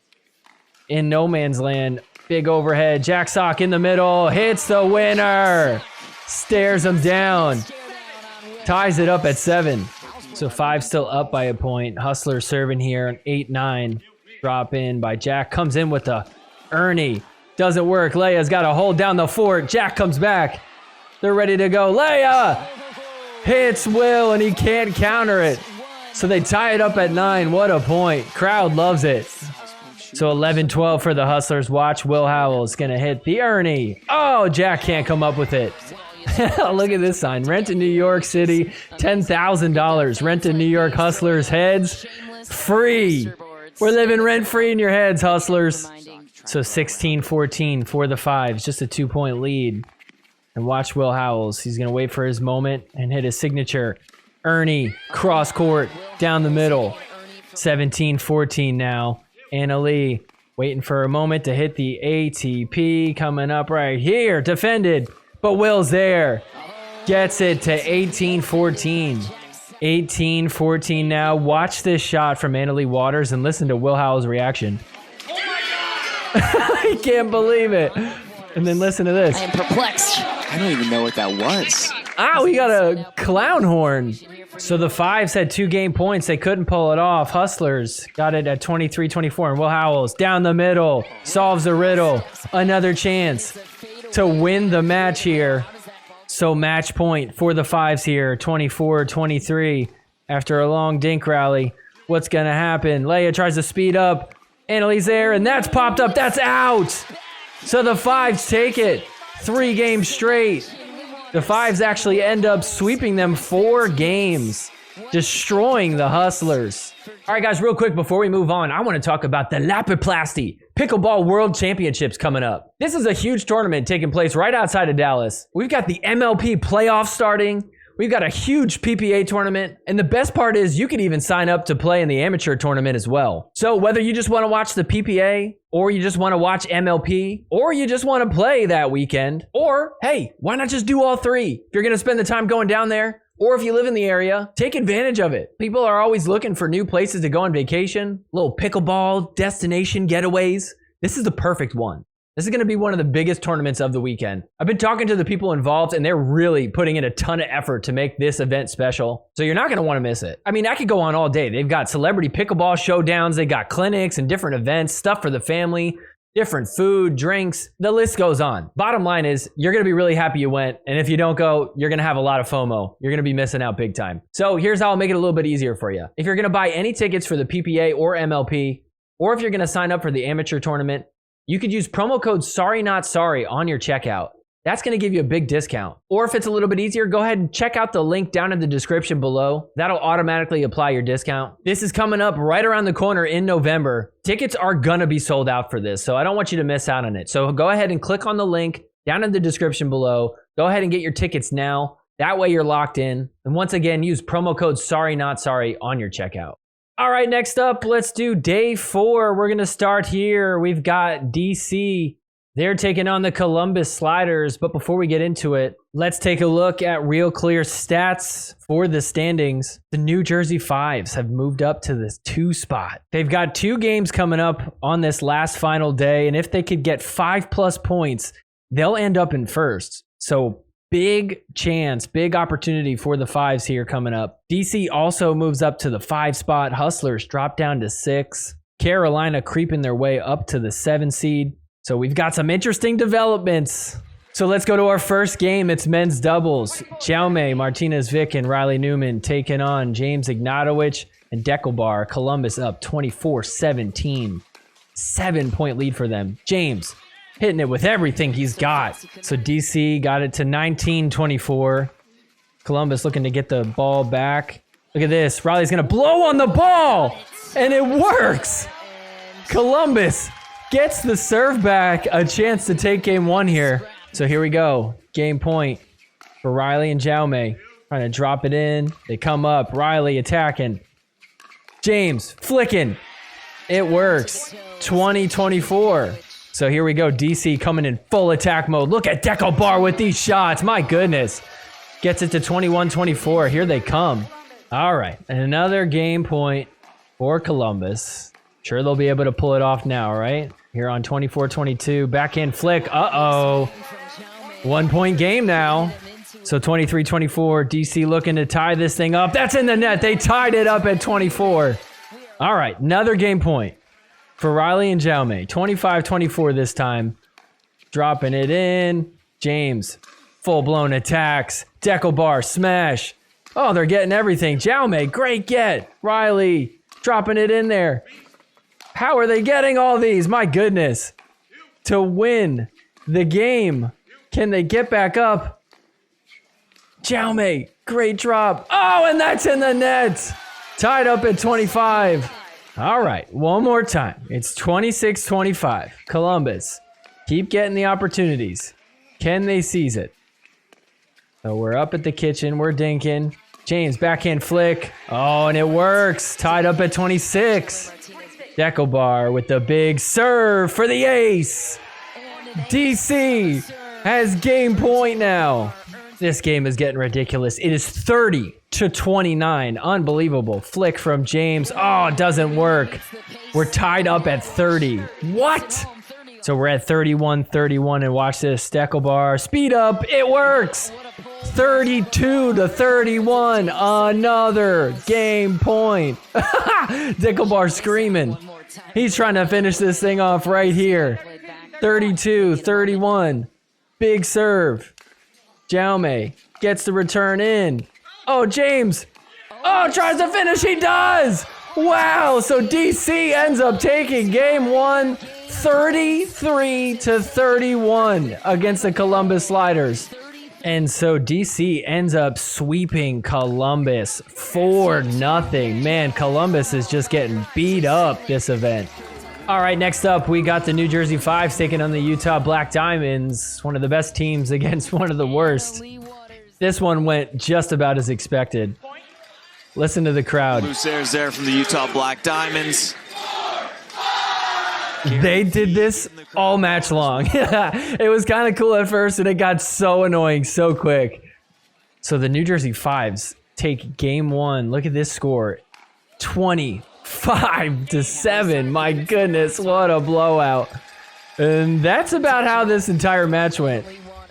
[SPEAKER 1] in no man's land. Big overhead. Jack Sock in the middle. Hits the winner. Stares him down. Ties it up at 7. So 5 still up by a point. Hustler serving here. An 8-9. Drop in by Jack. Comes in with the Ernie. Doesn't work. Leia's got to hold down the fort. Jack comes back. They're ready to go. Leigh hits Will, and he can't counter it. So they tie it up at 9. What a point. Crowd loves it. So 11-12 for the Hustlers. Watch Will Howell's going to hit the Ernie. Oh, Jack can't come up with it. Look at this sign. Rent in New York City, $10,000. Rent in New York Hustlers heads, free. We're living rent-free in your heads, Hustlers. So 16-14 for the Fives. Just a 2-point lead. And watch Will Howells. He's going to wait for his moment and hit his signature. Ernie, cross court, down the middle. 17-14 now. Leigh waiting for a moment to hit the ATP. Coming up right here. Defended, but Will's there. Gets it to 18-14. 18-14 now. Watch this shot from Leigh Waters and listen to Will Howell's reaction. Oh my God! He can't believe it. And then listen to this.
[SPEAKER 4] I am perplexed.
[SPEAKER 7] I don't even know what that was.
[SPEAKER 1] We got a clown horn. So the Fives had 2 game points. They couldn't pull it off. Hustlers got it at 23-24. And Will Howells down the middle. Solves the riddle. Another chance to win the match here. So match point for the Fives here. 24-23 after a long dink rally. What's going to happen? Leia tries to speed up. Leigh's there, and that's popped up. That's out. So the Fives take it. 3 games straight. The Fives actually end up sweeping them 4 games, destroying the Hustlers. All right, guys, real quick before we move on, I want to talk about the Lapiplasty Pickleball World Championships coming up. This is a huge tournament taking place right outside of Dallas. We've got the MLP playoffs starting. We've got a huge PPA tournament. And the best part is you could even sign up to play in the amateur tournament as well. So whether you just want to watch the PPA, or you just want to watch MLP, or you just want to play that weekend, or hey, why not just do all 3? If you're going to spend the time going down there, or if you live in the area, take advantage of it. People are always looking for new places to go on vacation, little pickleball destination getaways. This is the perfect one. This is going to be one of the biggest tournaments of the weekend. I've been talking to the people involved, and they're really putting in a ton of effort to make this event special. So you're not going to want to miss it. I mean, I could go on all day. They've got celebrity pickleball showdowns. They got clinics and different events, stuff for the family, different food, drinks. The list goes on. Bottom line is you're going to be really happy you went. And if you don't go, you're going to have a lot of FOMO. You're going to be missing out big time. So here's how I'll make it a little bit easier for you. If you're going to buy any tickets for the PPA or MLP, or if you're going to sign up for the amateur tournament, you could use promo code SORRYNOTSORRY on your checkout. That's going to give you a big discount. Or if it's a little bit easier, go ahead and check out the link down in the description below. That'll automatically apply your discount. This is coming up right around the corner in November. Tickets are going to be sold out for this, so I don't want you to miss out on it. So go ahead and click on the link down in the description below. Go ahead and get your tickets now. That way you're locked in. And once again, use promo code SORRYNOTSORRY on your checkout. All right, next up, let's do day 4. We're going to start here. We've got DC. They're taking on the Columbus Sliders. But before we get into it, let's take a look at Real Clear stats for the standings. The New Jersey Fives have moved up to this 2 spot. They've got 2 games coming up on this last final day. And if they could get 5+ points, they'll end up in first. So big chance, big opportunity for the Fives here coming up. DC also moves up to the 5 spot. Hustlers drop down to 6. Carolina creeping their way up to the 7 seed. So we've got some interesting developments. So let's go to our first game. It's men's doubles. Jaume Martinez-Vick and Riley Newman taking on James Ignatowich and Deckelbar. Columbus up 24-17. 7-point lead for them. James hitting it with everything he's got. So DC got it to 19-24. Columbus looking to get the ball back. Look at this. Riley's going to blow on the ball, and it works. Columbus gets the serve back, a chance to take game one here. So here we go. Game point for Riley and Jaume. Trying to drop it in. They come up. Riley attacking. James flicking. It works. 20-24. So here we go. DC coming in full attack mode. Look at Deco Bar with these shots. My goodness. Gets it to 21-24. Here they come. All right. Another game point for Columbus. Sure they'll be able to pull it off now, right? Here on 24-22. Backhand flick. Uh-oh. 1 point game now. So 23-24. DC looking to tie this thing up. That's in the net. They tied it up at 24. All right. Another game point for Riley and Jaume. 25-24 this time. Dropping it in. James. Full-blown attacks. Deco Bar. Smash. Oh, they're getting everything. Jaume. Great get. Riley. Dropping it in there. How are they getting all these? My goodness. To win the game. Can they get back up? Jaume, great drop. Oh, and that's in the net. Tied up at 25. All right, one more time. It's 26-25. Columbus, keep getting the opportunities. Can they seize it? So we're up at the kitchen. We're dinking. James, backhand flick. Oh, and it works. Tied up at 26. Deco Bar with the big serve for the ace. DC has game point now. This game is getting ridiculous. It is 30-29. Unbelievable. Flick from James. Oh, it doesn't work. We're tied up at 30. What? So we're at 31-31, and watch this. Deco Bar. Speed up. It works. 32-31. Another game point. Deco Bar screaming. He's trying to finish this thing off right here. 32-31. Big serve. Jaume gets the return in. Oh, James. Oh, tries to finish. He does. Wow. So DC ends up taking game one, 33-31 against the Columbus Sliders. And so DC ends up sweeping Columbus 4-0. Man, Columbus is just getting beat up this event. All right, next up, we got the New Jersey Fives taking on the Utah Black Diamonds, one of the best teams against one of the worst. This one went just about as expected. Listen to the crowd.
[SPEAKER 7] Loose airs there from the Utah Black Diamonds.
[SPEAKER 1] They did this all match long. It was kind of cool at first, and it got so annoying so quick. So the New Jersey Fives take game one. Look at this score. 25-7. My goodness, what a blowout. And that's about how this entire match went.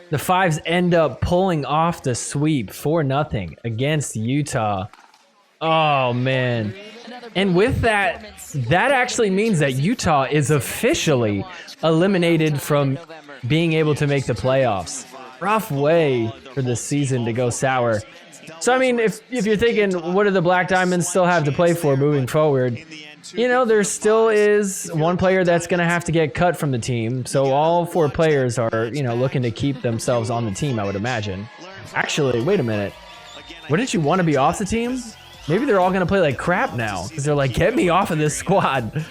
[SPEAKER 1] The Fives end up pulling off the sweep 4-0 against Utah. Oh, man. And with that, that actually means that Utah is officially eliminated from being able to make the playoffs. Rough way for the season to go sour. So, I mean, if you're thinking, what do the Black Diamonds still have to play for moving forward? You know, there still is one player that's going to have to get cut from the team. So all four players are, you know, looking to keep themselves on the team, I would imagine. Actually, wait a minute. Wouldn't you want to be off the team? Maybe they're all going to play like crap now because they're like, get me off of this squad.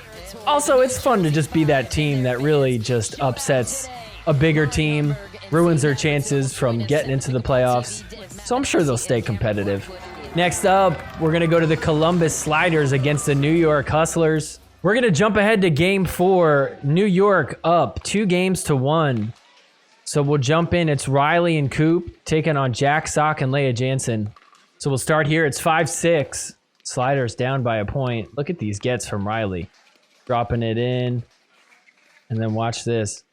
[SPEAKER 1] Also, it's fun to just be that team that really just upsets a bigger team, ruins their chances from getting into the playoffs. So I'm sure they'll stay competitive. Next up, we're going to go to the Columbus Sliders against the New York Hustlers. We're going to jump ahead to game 4. New York up 2-1. So we'll jump in. It's Riley and Coop taking on Jack Sock and Leigh Jansen. So we'll start here. It's 5-6. Sliders down by a point. Look at these gets from Riley. Dropping it in. And then watch this.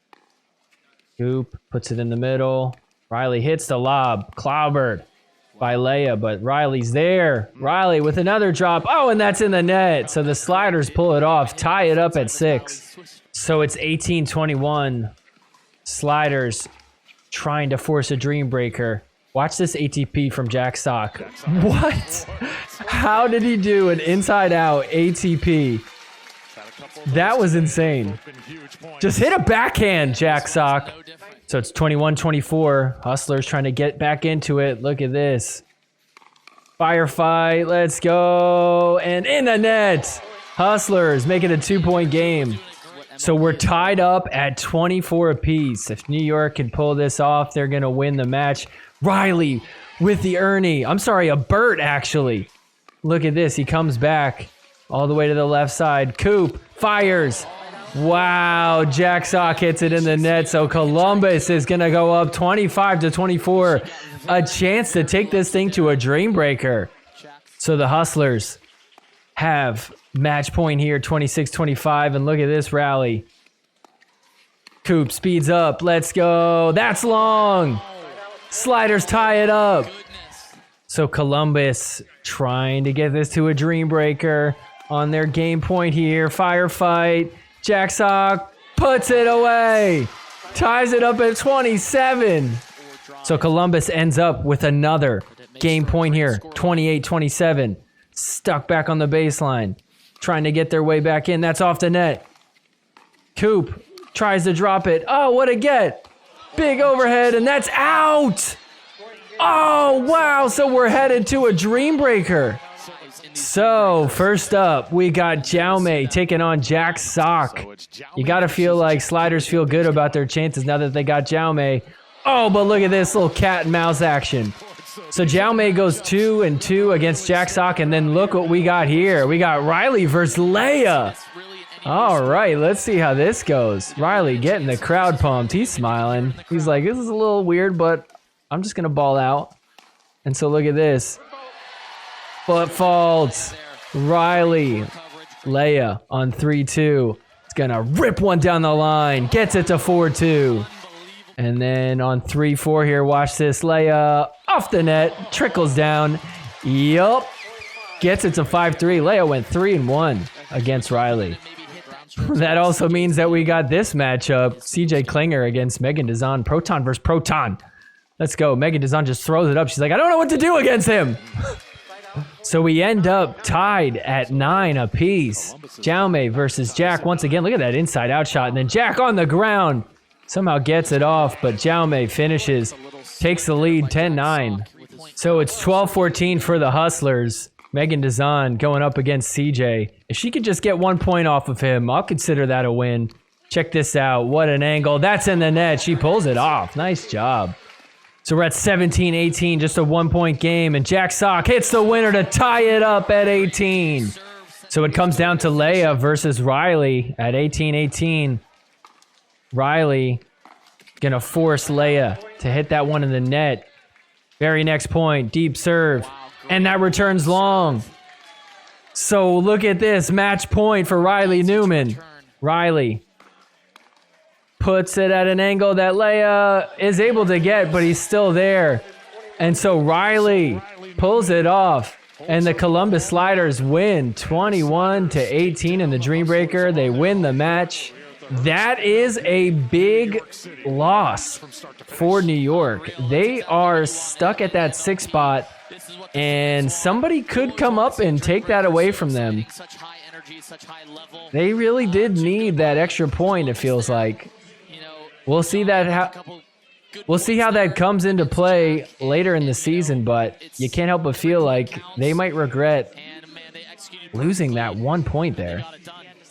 [SPEAKER 1] Coop puts it in the middle. Riley hits the lob. Clobbered by Leia, but Riley's there. Riley with another drop. Oh, and that's in the net. So the Sliders pull it off. Tie it up at 6. So it's 18-21. Sliders trying to force a dream breaker. Watch this ATP from Jack Sock. What? How did he do an inside-out ATP? That was insane. Just hit a backhand, Jack Sock. So it's 21-24. Hustlers trying to get back into it. Look at this. Firefight, let's go. And in the net. Hustlers make it a 2-point game. So we're tied up at 24 apiece. If New York can pull this off, they're going to win the match. Riley with the Ernie. I'm sorry, a Burt, actually. Look at this. He comes back all the way to the left side. Coop fires. Wow, Jack Sock hits it in the net. So Columbus is going to go up 25-24. A chance to take this thing to a dream breaker. So the Hustlers have match point here, 26-25. And look at this rally. Coop speeds up. Let's go. That's long. Sliders tie it up. So Columbus trying to get this to a dream breaker on their game point here. Firefight. Jack Sock puts it away. Ties it up at 27. So Columbus ends up with another game point here. 28-27. Stuck back on the baseline. Trying to get their way back in. That's off the net. Coop tries to drop it. Oh, what a get. Big overhead, and that's out. Oh, wow. So we're headed to a dream breaker. So first up, we got Jaume taking on Jack Sock. You got to feel like Sliders feel good about their chances now that they got Jaume. Oh, but look at this little cat and mouse action. So Jaume goes 2-2 against Jack Sock, and then look what we got here. We got Riley versus Leigh. All right, let's see how this goes. Riley getting the crowd pumped. He's smiling. He's like, this is a little weird, but I'm just going to ball out. And so look at this. Foot faults. Riley. Leigh on 3-2. It's going to rip one down the line. Gets it to 4-2. And then on 3-4 here, watch this. Leigh off the net. Trickles down. Yup. Gets it to 5-3. Leigh went 3-1 against Riley. That also means that we got this matchup. CJ Klinger against Megan Dazan. Proton versus Proton. Let's go. Megan Dazan just throws it up. She's like, I don't know what to do against him. So we end up tied at 9 apiece. Jaume versus Jack once again. Look at that inside-out shot. And then Jack on the ground. Somehow gets it off, but Jaume finishes. Takes the lead 10-9. So it's 12-14 for the Hustlers. Megan Dazan going up against CJ. If she could just get 1 point off of him, I'll consider that a win. Check this out. What an angle. That's in the net. She pulls it off. Nice job. So we're at 17-18, just a 1 point game. And Jack Sock hits the winner to tie it up at 18. So it comes down to Leigh versus Riley at 18-18. Riley going to force Leigh to hit that one in the net. Very next point, deep serve. And that returns long. So look at this, match point for Riley Newman. Riley puts it at an angle that Leigh is able to get, but he's still there. And so Riley pulls it off. And the Columbus Sliders win 21-18 in the Dream Breaker. They win the match. That is a big loss for New York. They are stuck at that 6th spot, and somebody could come up and take that away from them. They really did need that extra point, it feels like. We'll see that we'll see how that comes into play later in the season, but you can't help but feel like they might regret losing that 1 point there.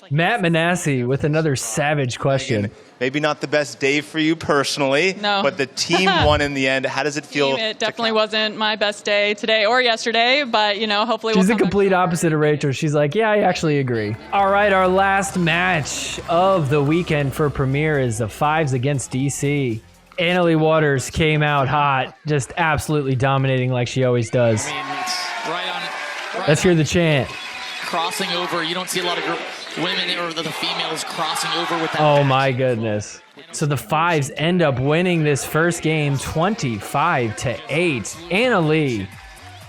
[SPEAKER 1] Matt Manassi with another savage question.
[SPEAKER 10] Maybe not the best day for you personally, but the team won in the end. How does it feel?
[SPEAKER 12] It definitely wasn't my best day today or yesterday, but, you know, hopefully
[SPEAKER 1] She's the complete opposite of Rachel. She's like, yeah, I actually agree. All right, our last match of the weekend for Premier is the Fives against DC. Annalie Waters came out hot, just absolutely dominating like she always does. Let's hear the chant.
[SPEAKER 5] Crossing over. You don't see a lot of women or the females crossing over with that.
[SPEAKER 1] Oh my goodness. So the Fives end up winning this first game 25-8. Annalie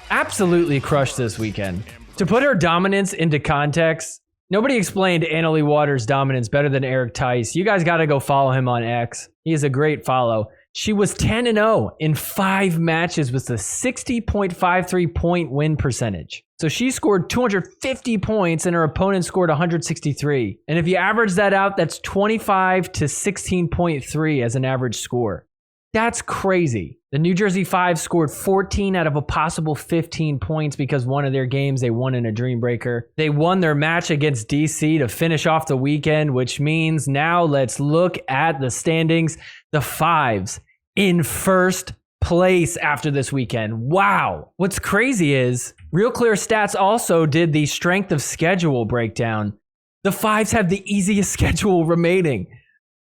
[SPEAKER 1] absolutely crushed this weekend. To put her dominance into context, nobody explained Annalie Waters' dominance better than Eric Tice. You guys got to go follow him on X. He is a great follow. She was 10-0 in 5 matches with a 60.53 point win percentage. So she scored 250 points and her opponent scored 163. And if you average that out, that's 25 to 16.3 as an average score. That's crazy. The New Jersey Five scored 14 out of a possible 15 points because one of their games they won in a Dream Breaker. They won their match against DC to finish off the weekend, which means now let's look at the standings. The Fives in first place after this weekend. Wow. What's crazy is Real Clear Stats also did the strength of schedule breakdown. The Fives have the easiest schedule remaining.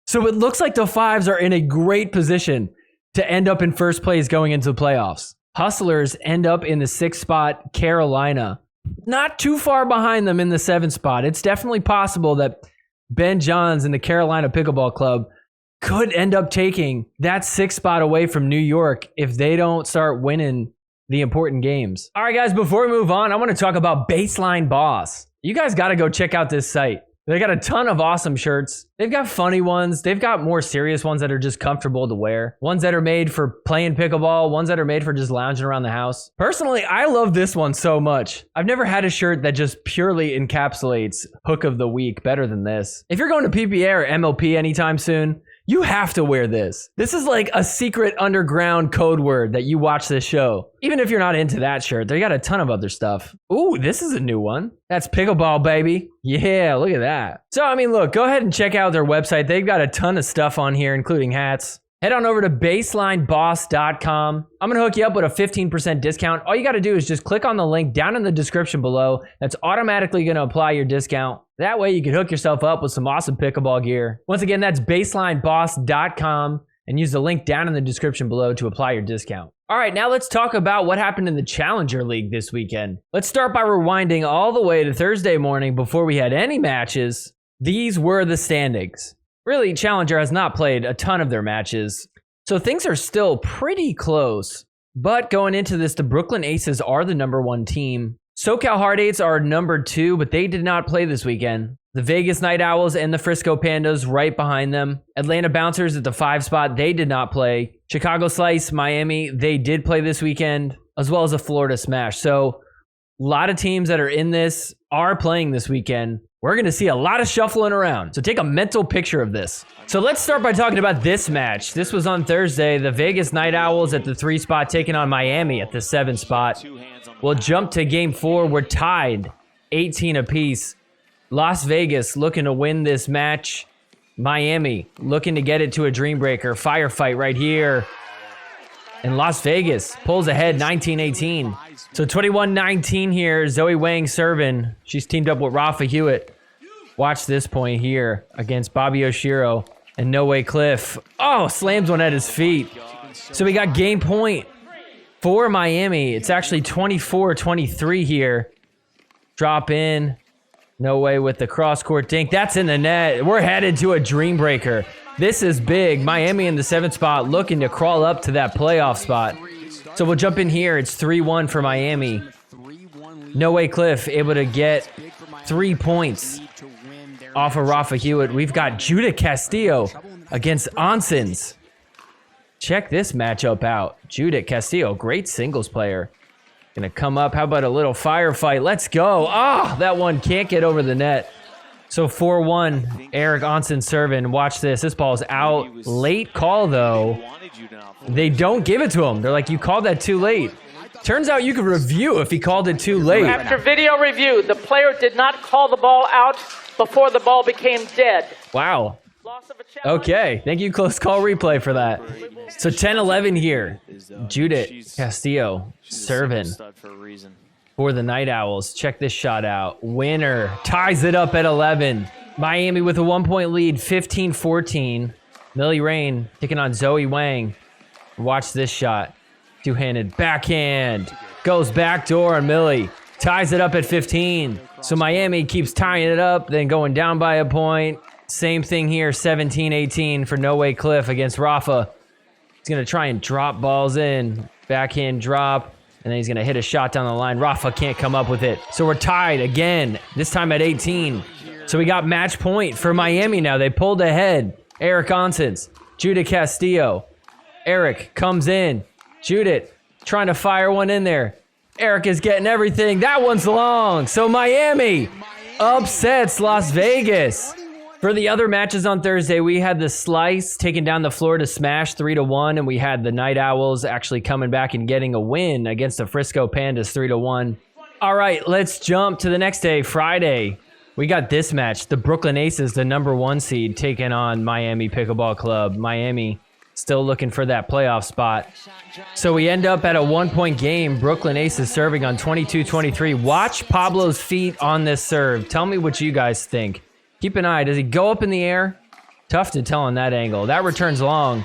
[SPEAKER 1] So it looks like the Fives are in a great position to end up in first place going into the playoffs. Hustlers end up in the 6th spot, Carolina. Not too far behind them in the 7th spot. It's definitely possible that Ben Johns and the Carolina Pickleball Club could end up taking that 6th spot away from New York if they don't start winning the important games. All right, guys, before we move on, I want to talk about Baseline Boss. You guys got to go check out this site. They got a ton of awesome shirts. They've got funny ones. They've got more serious ones that are just comfortable to wear. Ones that are made for playing pickleball. Ones that are made for just lounging around the house. Personally, I love this one so much. I've never had a shirt that just purely encapsulates Hook of the Week better than this. If you're going to PPA or MLP anytime soon, you have to wear this. This is like a secret underground code word that you watch this show. Even if you're not into that shirt, they got a ton of other stuff. Ooh, this is a new one. That's Pickleball, baby. Yeah, look at that. So, I mean, look, go ahead and check out their website. They've got a ton of stuff on here, including hats. Head on over to baselineboss.com. I'm going to hook you up with a 15% discount. All you got to do is just click on the link down in the description below. That's automatically going to apply your discount. That way you can hook yourself up with some awesome pickleball gear. Once again, that's baselineboss.com and use the link down in the description below to apply your discount. All right, now let's talk about what happened in the Challenger League this weekend. Let's start by rewinding all the way to Thursday morning before we had any matches. These were the standings. Really, Challenger has not played a ton of their matches, so things are still pretty close. But going into this, the Brooklyn Aces are the #1 team. SoCal Hard Eights are #2, but they did not play this weekend. The Vegas Night Owls and the Frisco Pandas right behind them. Atlanta Bouncers at the 5 spot, they did not play. Chicago Slice, Miami, they did play this weekend, as well as the Florida Smash. So a lot of teams that are in this are playing this weekend. We're going to see a lot of shuffling around. So take a mental picture of this. So let's start by talking about this match. This was on Thursday. The Vegas Night Owls at the 3 spot taking on Miami at the 7 spot. We'll jump to game 4. We're tied 18 apiece. Las Vegas looking to win this match. Miami looking to get it to a Dream Breaker. Firefight right here. And Las Vegas pulls ahead 19-18. So 21-19 here. Zoe Wang serving. She's teamed up with Rafa Hewitt. Watch this point here against Bobby Oshiro and No Way Cliff. Oh, slams one at his feet. So we got game point for Miami. It's actually 24-23 here. Drop in. No Way with the cross-court dink. That's in the net. We're headed to a Dream Breaker. This is big. Miami in the 7th spot looking to crawl up to that playoff spot. So we'll jump in here. It's 3-1 for Miami. No Way Cliff able to get 3 points off of Rafa Hewitt. We've got Judith Castillo against Onsens. Check this matchup out. Judith Castillo, great singles player. Gonna come up. How about a little firefight? Let's go. Ah, that one can't get over the net. So 4-1, Eric Onsen serving. Watch this. This ball's out. Late call, though. They don't give it to him. They're like, you called that too late. Turns out you could review if he called it too late.
[SPEAKER 8] After video review, the player did not call the ball out before the ball became dead.
[SPEAKER 1] Wow. Okay. Thank you, Close Call Replay, for that. So 10-11 here. Judith Castillo serving for the Night Owls. Check this shot out. Winner ties it up at 11. Miami with a 1-point lead, 15-14. Millie Rain taking on Zoe Wang. Watch this shot. Two-handed backhand. Goes backdoor on Millie. Ties it up at 15. So Miami keeps tying it up, then going down by a point. Same thing here, 17-18 for No Way Cliff against Rafa. He's going to try and drop balls in. Backhand drop. And then he's going to hit a shot down the line. Rafa can't come up with it. So we're tied again, this time at 18. So we got match point for Miami now. They pulled ahead. Eric Onsens, Judith Castillo. Eric comes in. Judith trying to fire one in there. Eric is getting everything. That one's long. So Miami upsets Las Vegas. For the other matches on Thursday, we had the Slice taking down the Florida Smash 3-1, and we had the Night Owls actually coming back and getting a win against the Frisco Pandas 3-1. All right, let's jump to the next day, Friday. We got this match, the Brooklyn Aces, the #1 seed, taking on Miami Pickleball Club. Miami still looking for that playoff spot. So we end up at a 1-point game. Brooklyn Aces serving on 22-23. Watch Pablo's feet on this serve. Tell me what you guys think. Keep an eye. Does he go up in the air? Tough to tell on that angle. That return's long.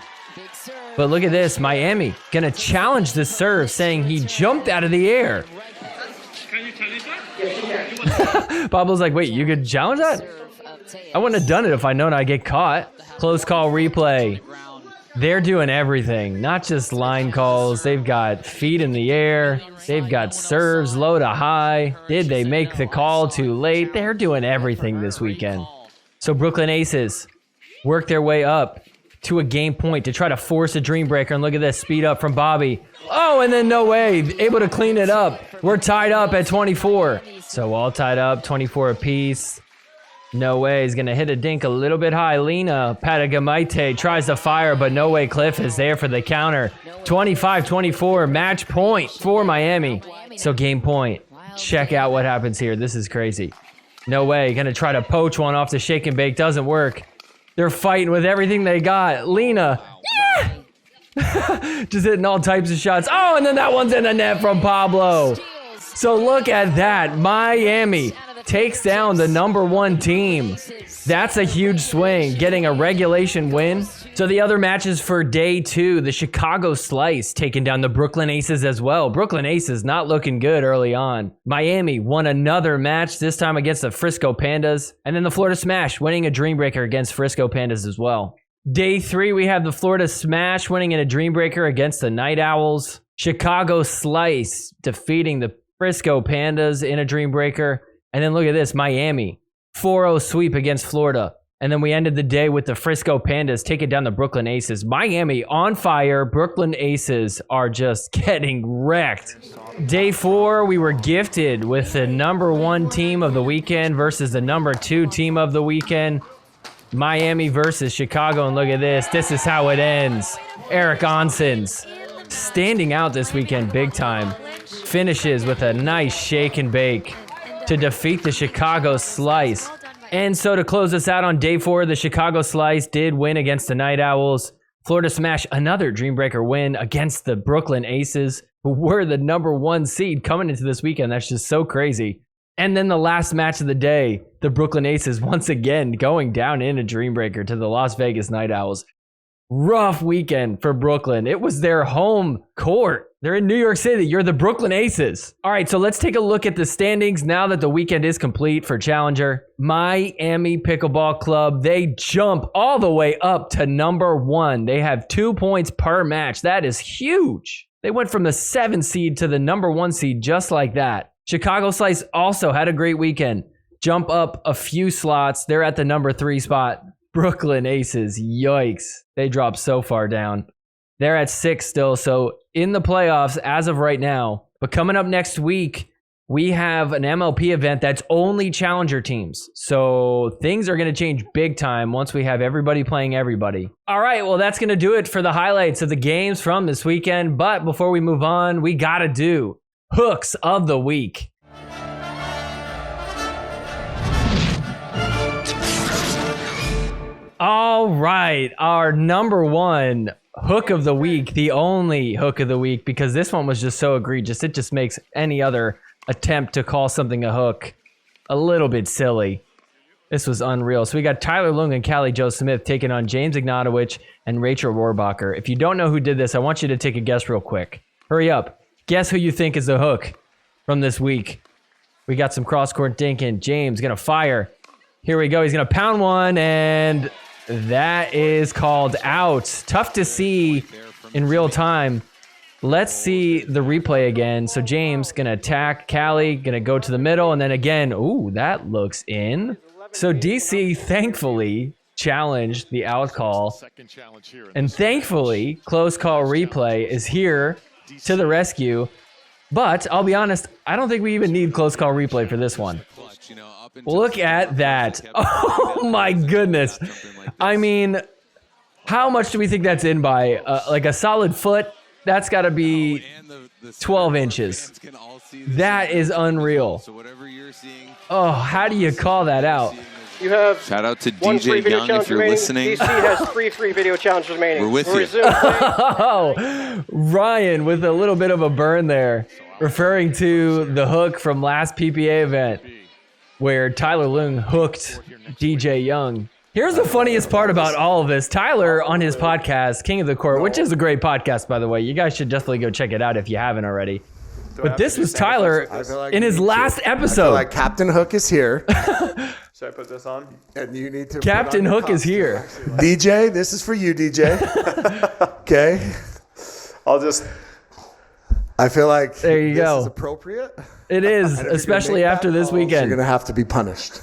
[SPEAKER 1] But look at this. Miami gonna challenge this serve, saying he jumped out of the air. Pablo's like, wait, you could challenge that? I wouldn't have done it if I'd known I'd get caught. Close call replay. They're doing everything, not just line calls. They've got feet in the air. They've got serves low to high. Did they make the call too late? They're doing everything this weekend. So Brooklyn Aces work their way up to a game point to try to force a dream breaker. And look at this, speed up from Bobby. Oh, and then no way, able to clean it up. We're tied up at 24. So all tied up, 24 apiece. No way, he's gonna hit a dink a little bit high. Lena Padagamaite tries to fire, but no way, Cliff is there for the counter. 25-24, match point for Miami. So game point. Check out what happens here. This is crazy. No way, gonna try to poach one off the shake and bake, doesn't work. They're fighting with everything they got. Lena, yeah! Just hitting all types of shots. Oh, and then that one's in the net from Pablo. So look at that, Miami takes down the #1 team. That's a huge swing, getting a regulation win. So the other matches for day 2, the Chicago Slice taking down the Brooklyn Aces as well. Brooklyn Aces not looking good early on. Miami won another match, this time against the Frisco Pandas. And then the Florida Smash winning a dream breaker against Frisco Pandas as well. Day 3, we have the Florida Smash winning in a dream breaker against the Night Owls. Chicago Slice defeating the Frisco Pandas in a dream breaker. And then look at this, Miami, 4-0 sweep against Florida. And then we ended the day with the Frisco Pandas taking down the Brooklyn Aces. Miami on fire. Brooklyn Aces are just getting wrecked. Day 4, we were gifted with the #1 team of the weekend versus the #2 team of the weekend. Miami versus Chicago. And look at this. This is how it ends. Eric Onsens standing out this weekend big time. Finishes with a nice shake and bake to defeat the Chicago Slice. And so to close us out on day 4, the Chicago Slice did win against the Night Owls. Florida Smash, another dream breaker win against the Brooklyn Aces, who were the #1 seed coming into this weekend. That's just so crazy. And then the last match of the day, the Brooklyn Aces once again going down in a dream breaker to the Las Vegas Night Owls. Rough weekend for Brooklyn. It was their home court. They're in New York City. You're the Brooklyn Aces. All right, so let's take a look at the standings now that the weekend is complete for Challenger. Miami Pickleball Club, they jump all the way up to #1. They have 2 points per match. That is huge. They went from the 7 seed to the #1 seed just like that. Chicago Slice also had a great weekend. Jump up a few slots. They're at the #3 spot. Brooklyn Aces, yikes. They dropped so far down. They're at 6 still, so in the playoffs as of right now. But coming up next week, we have an MLP event that's only Challenger teams. So things are going to change big time once we have everybody playing everybody. All right, well, that's going to do it for the highlights of the games from this weekend. But before we move on, we got to do Hooks of the Week. All right, our #1 hook of the week, the only hook of the week, because this one was just so egregious. It just makes any other attempt to call something a hook a little bit silly. This was unreal. So we got Tyler Lung and Callie Jo Smith taking on James Ignatowich and Rachel Rohrbacher. If you don't know who did this, I want you to take a guess real quick. Hurry up. Guess who you think is the hook from this week. We got some cross-court dinking. James gonna fire. Here we go. He's gonna pound one, and that is called out. Tough to see in real time. Let's see the replay again. So James gonna attack Callie, gonna go to the middle, and then again, ooh, that looks in. So DC thankfully challenged the out call, and thankfully close call replay is here to the rescue. But I'll be honest, I don't think we even need close call replay for this one. Look at that. Oh my goodness. I mean, how much do we think that's in by? Like a solid foot? That's got to be 12 inches. That is unreal. Oh, how do you call that out?
[SPEAKER 6] You have
[SPEAKER 9] Shout out to
[SPEAKER 6] one free
[SPEAKER 9] DJ
[SPEAKER 6] video
[SPEAKER 9] Young
[SPEAKER 6] challenge
[SPEAKER 9] if you're
[SPEAKER 6] remaining.
[SPEAKER 9] listening.
[SPEAKER 6] DC has 3 free video challenges remaining.
[SPEAKER 9] We're with
[SPEAKER 6] We'll
[SPEAKER 9] you.
[SPEAKER 6] resume play.
[SPEAKER 1] Oh, Ryan with a little bit of a burn there, referring to the hook from last PPA event where Tyler Lung hooked DJ Young. Here's the funniest part about all of this. Tyler on his podcast, King of the Court, which is a great podcast, by the way. You guys should definitely go check it out if you haven't already. But this was Tyler in his last episode.
[SPEAKER 13] Like Captain Hook is here. Should I put this on? And you need to.
[SPEAKER 1] Captain Hook is here.
[SPEAKER 13] DJ, this is for you, DJ. Okay. I feel like
[SPEAKER 1] there you go.
[SPEAKER 13] This is appropriate.
[SPEAKER 1] It is, especially after this weekend.
[SPEAKER 13] You're gonna have to be punished.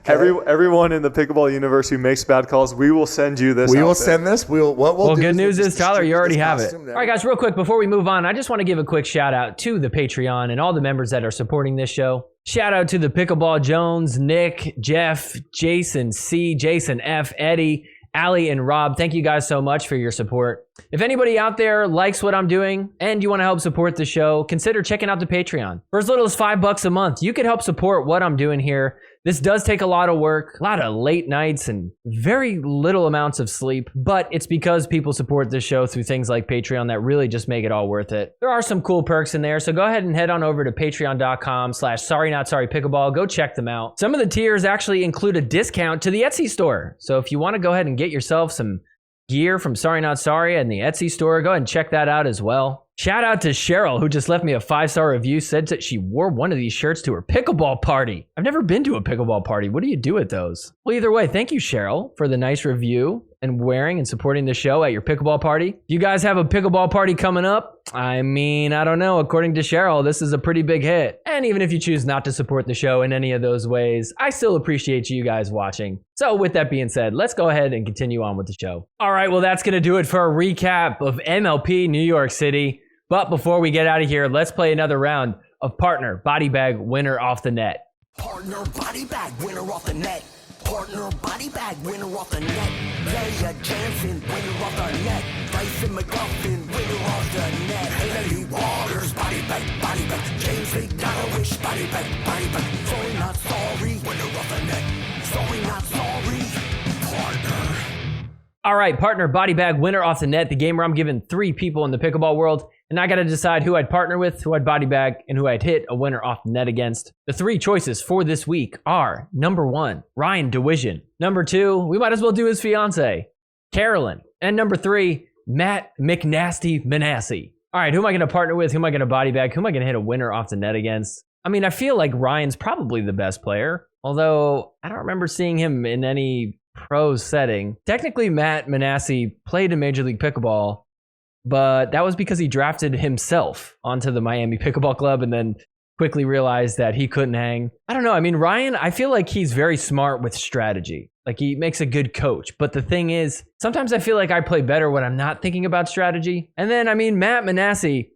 [SPEAKER 14] Everyone in the pickleball universe who makes bad calls, we will send you this.
[SPEAKER 13] We will send this. Well,
[SPEAKER 1] good news is, Tyler, you already have it. All right, guys, real quick before we move on, I just want to give a quick shout out to the Patreon and all the members that are supporting this show. Shout out to the Pickleball Jones, Nick, Jeff, Jason C, Jason F, Eddie, Allie, and Rob. Thank you guys so much for your support. If anybody out there likes what I'm doing and you want to help support the show, consider checking out the Patreon. For as little as $5 a month, you can help support what I'm doing here. This does take a lot of work, a lot of late nights, and very little amounts of sleep, but it's because people support this show through things like Patreon that really just make it all worth it. There are some cool perks in there, so go ahead and head on over to patreon.com/sorrynotsorrypickleball. Go check them out. Some of the tiers actually include a discount to the Etsy store, so if you want to go ahead and get yourself some gear from Sorry Not Sorry and the Etsy store, go ahead and check that out as well. Shout out to Cheryl, who just left me a 5-star review, said that she wore one of these shirts to her pickleball party. I've never been to a pickleball party. What do you do with those? Well, either way, thank you, Cheryl, for the nice review and wearing and supporting the show at your pickleball party. You guys have a pickleball party coming up? I mean, I don't know. According to Cheryl, this is a pretty big hit. And even if you choose not to support the show in any of those ways, I still appreciate you guys watching. So with that being said, let's go ahead and continue on with the show. All right, well, that's going to do it for a recap of MLP New York City. But before we get out of here, let's play another round of Partner Body Bag Winner Off the Net.
[SPEAKER 15] Partner Body Bag Winner Off the Net. Partner Body Bag Winner Off the Net. Leigh Jansen Winner off the net. Bryson McGuffin Winner off the net. Haley Waters Body Bag James Ignatowich Body Bag Sorry Not Sorry Winner off the net. Sorry Not Sorry Partner.
[SPEAKER 1] All right, Partner Body Bag Winner Off the Net, the game where I'm giving 3 people in the pickleball world, and I got to decide who I'd partner with, who I'd body bag, and who I'd hit a winner off the net against. The 3 choices for this week are number 1, Ryan Dawidjan. Number 2, we might as well do his fiance, Carolyn. And number 3, Matt McNasty Manassi. All right, who am I going to partner with? Who am I going to body bag? Who am I going to hit a winner off the net against? I mean, I feel like Ryan's probably the best player, although I don't remember seeing him in any pro setting. Technically, Matt Manassi played in Major League Pickleball, but that was because he drafted himself onto the Miami Pickleball Club and then quickly realized that he couldn't hang. I don't know. I mean, Ryan, I feel like he's very smart with strategy. Like, he makes a good coach. But the thing is, sometimes I feel like I play better when I'm not thinking about strategy. And then, I mean, Matt Manassi,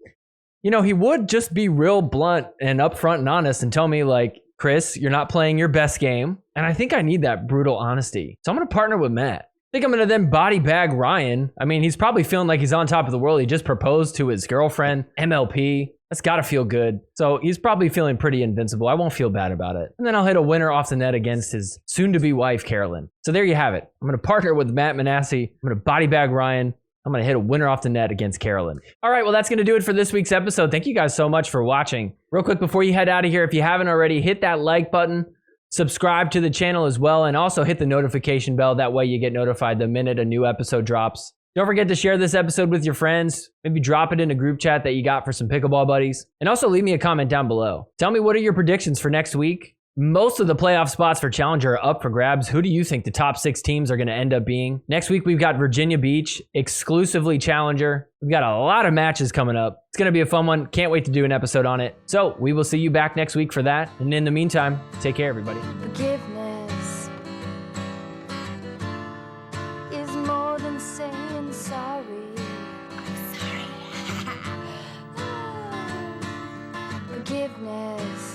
[SPEAKER 1] you know, he would just be real blunt and upfront and honest and tell me, like, Chris, you're not playing your best game. And I think I need that brutal honesty. So I'm going to partner with Matt. I think I'm going to then body bag Ryan. I mean, he's probably feeling like he's on top of the world. He just proposed to his girlfriend, MLP. That's got to feel good. So he's probably feeling pretty invincible. I won't feel bad about it. And then I'll hit a winner off the net against his soon-to-be wife, Carolyn. So there you have it. I'm going to partner with Matt Manassi. I'm going to body bag Ryan. I'm going to hit a winner off the net against Carolyn. All right, well, that's going to do it for this week's episode. Thank you guys so much for watching. Real quick, before you head out of here, if you haven't already, hit that like button, subscribe to the channel as well, and also hit the notification bell. That way you get notified the minute a new episode drops. Don't forget to share this episode with your friends. Maybe drop it in a group chat that you got for some pickleball buddies. And also leave me a comment down below. Tell me, what are your predictions for next week? Most of the playoff spots for Challenger are up for grabs. Who do you think the top 6 teams are going to end up being? Next week, we've got Virginia Beach, exclusively Challenger. We've got a lot of matches coming up. It's going to be a fun one. Can't wait to do an episode on it. So we will see you back next week for that. And in the meantime, take care, everybody.
[SPEAKER 2] Forgiveness is more than saying sorry. I'm sorry. Forgiveness